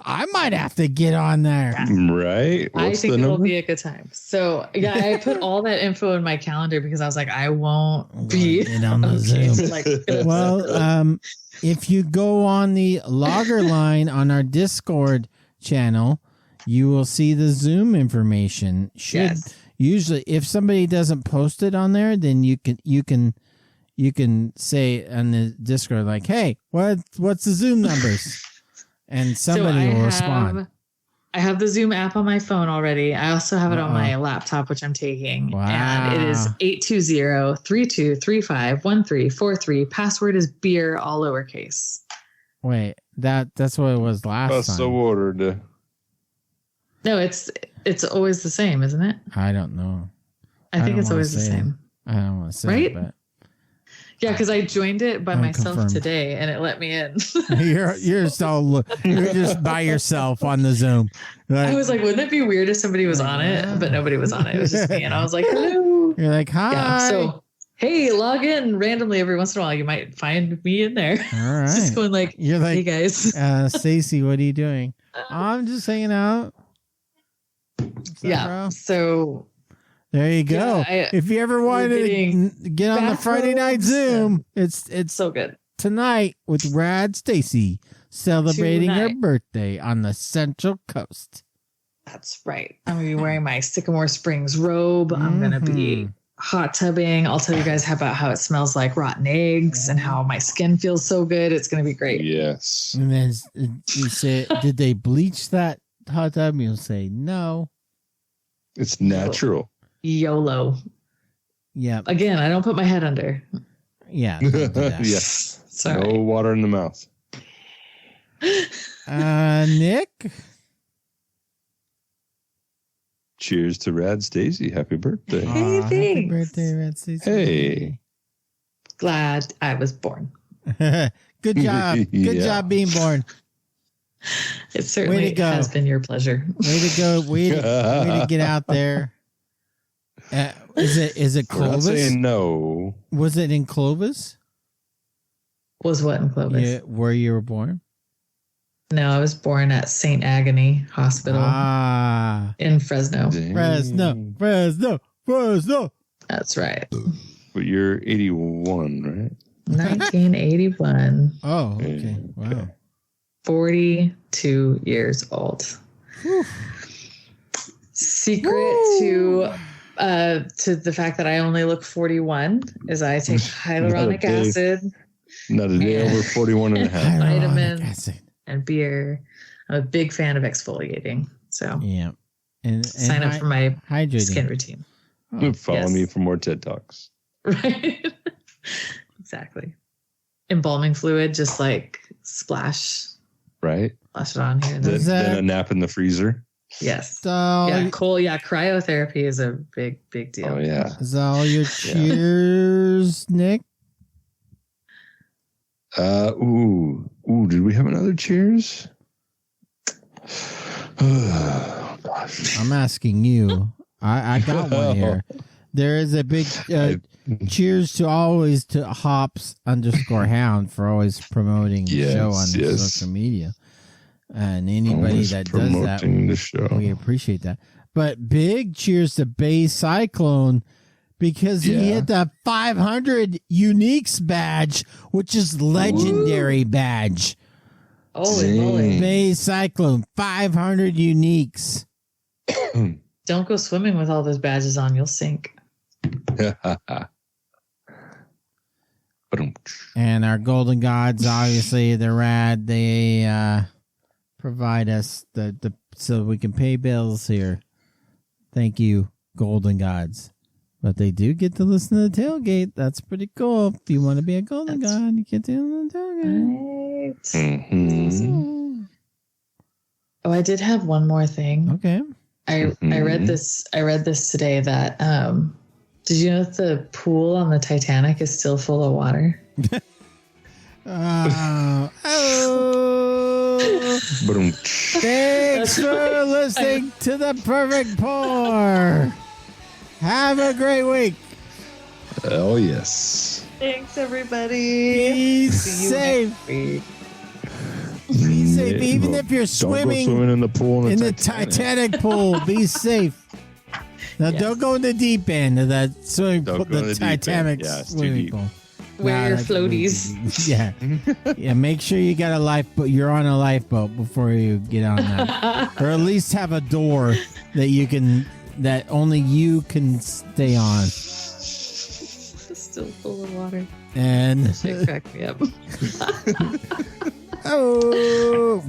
I might have to get on there. Right? I think it'll be a good time. So, yeah, I put all that info in my calendar because I was like, I won't be on the Zoom. Well, if you go on the logger line on our Discord channel, you will see the Zoom information. Usually, if somebody doesn't post it on there, then you can say on the Discord, like, hey, what's the Zoom numbers? And somebody will respond. I have the Zoom app on my phone already. I also have it on my laptop, which I'm taking. Wow. And it is 820-3235-1343. Password is beer, all lowercase. Wait, that's what it was last time. So ordered. No, it's always the same, isn't it? I don't know. I think it's always the same. I don't want to say right? it, but yeah, because I joined it by myself today, and it let me in. you're just by yourself on the Zoom. Like, I was like, wouldn't it be weird if somebody was on it? But nobody was on it. It was just me, and I was like, hello. You're like, hi. Yeah, so hey, log in randomly every once in a while. You might find me in there. All right. Just going like, you're like, hey guys. Stacey, what are you doing? I'm just hanging out. Bro? So there you go. Yeah, if you ever wanted to get on the Friday night Zoom, it's so good tonight with Rad Stacey celebrating her birthday on the Central Coast. That's right. I'm gonna be wearing my Sycamore Springs robe. I'm gonna be hot tubbing. I'll tell you guys about how it smells like rotten eggs and how my skin feels so good. It's going to be great. Yes. And then you say, did they bleach that hot tub? You'll say no. It's natural. YOLO. Yeah. Again, I don't put my head under. Yeah. Yeah. Sorry. No water in the mouth. Nick? Cheers to Rad Stacey. Happy birthday. Hey, thanks. Happy birthday, Red Stacey. Hey. Glad I was born. Good job. Good job being born. It certainly has been your pleasure. Way to go. Way to get out there. Is it Clovis? I'm not saying no. Was it in Clovis? Was what in Clovis? Yeah, where you were born? No, I was born at St. Agony Hospital in Fresno. Fresno. That's right. But you're 81, right? 1981. Oh, okay. Wow. 42 years old. Whew. Secret to the fact that I only look 41 is I take hyaluronic acid. Not a day over 41 and a half. Vitamins and beer. I'm a big fan of exfoliating. So yeah. And sign up for my skin routine. Follow me for more TED Talks. Right. Exactly. Embalming fluid, just like splash. Right. Splash it on here. Then a nap in the freezer. Yes. Cryotherapy is a big deal. Oh yeah. Is that all your cheers, Nick? Did we have another cheers? Oh, gosh. I'm asking you. I got one here. There is a big cheers to Hops_Hound for always promoting the show on social media. And anybody always that does that, we appreciate that. But big cheers to Bay Cyclone because he hit the 500 uniques badge, which is legendary badge. Holy moly. Bay Cyclone, 500 uniques. Don't go swimming with all those badges on. You'll sink. And our Golden Gods, obviously, they're rad. They provide us the so we can pay bills here. Thank you, Golden Gods. But they do get to listen to the tailgate. That's pretty cool. If you want to be a Golden God, you get to listen to the tailgate. Right. Mm-hmm. Oh, I did have one more thing. Okay. I read this today that did you know that the pool on the Titanic is still full of water? Thanks for listening to The Perfect Pour. Have a great week. Oh, yes. Thanks, everybody. Be safe. Be safe, even if you're swimming in the pool in the Titanic pool. Be safe. Now, don't go in the deep end of that swimming pool, the Titanic swimming pool. Wear your floaties. Yeah. Make sure you got a lifeboat. You're on a lifeboat before you get on that, or at least have a door that only you can stay on. It's still full of water. And it cracked me up.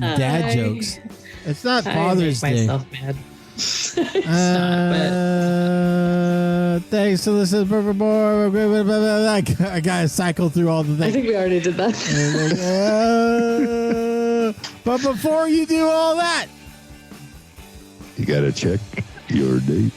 Dad jokes. It's not Father's Day. Myself mad. Thanks for listening. Perfect Boy. I gotta cycle through all the things. I think we already did that. But before you do all that, you gotta check your date.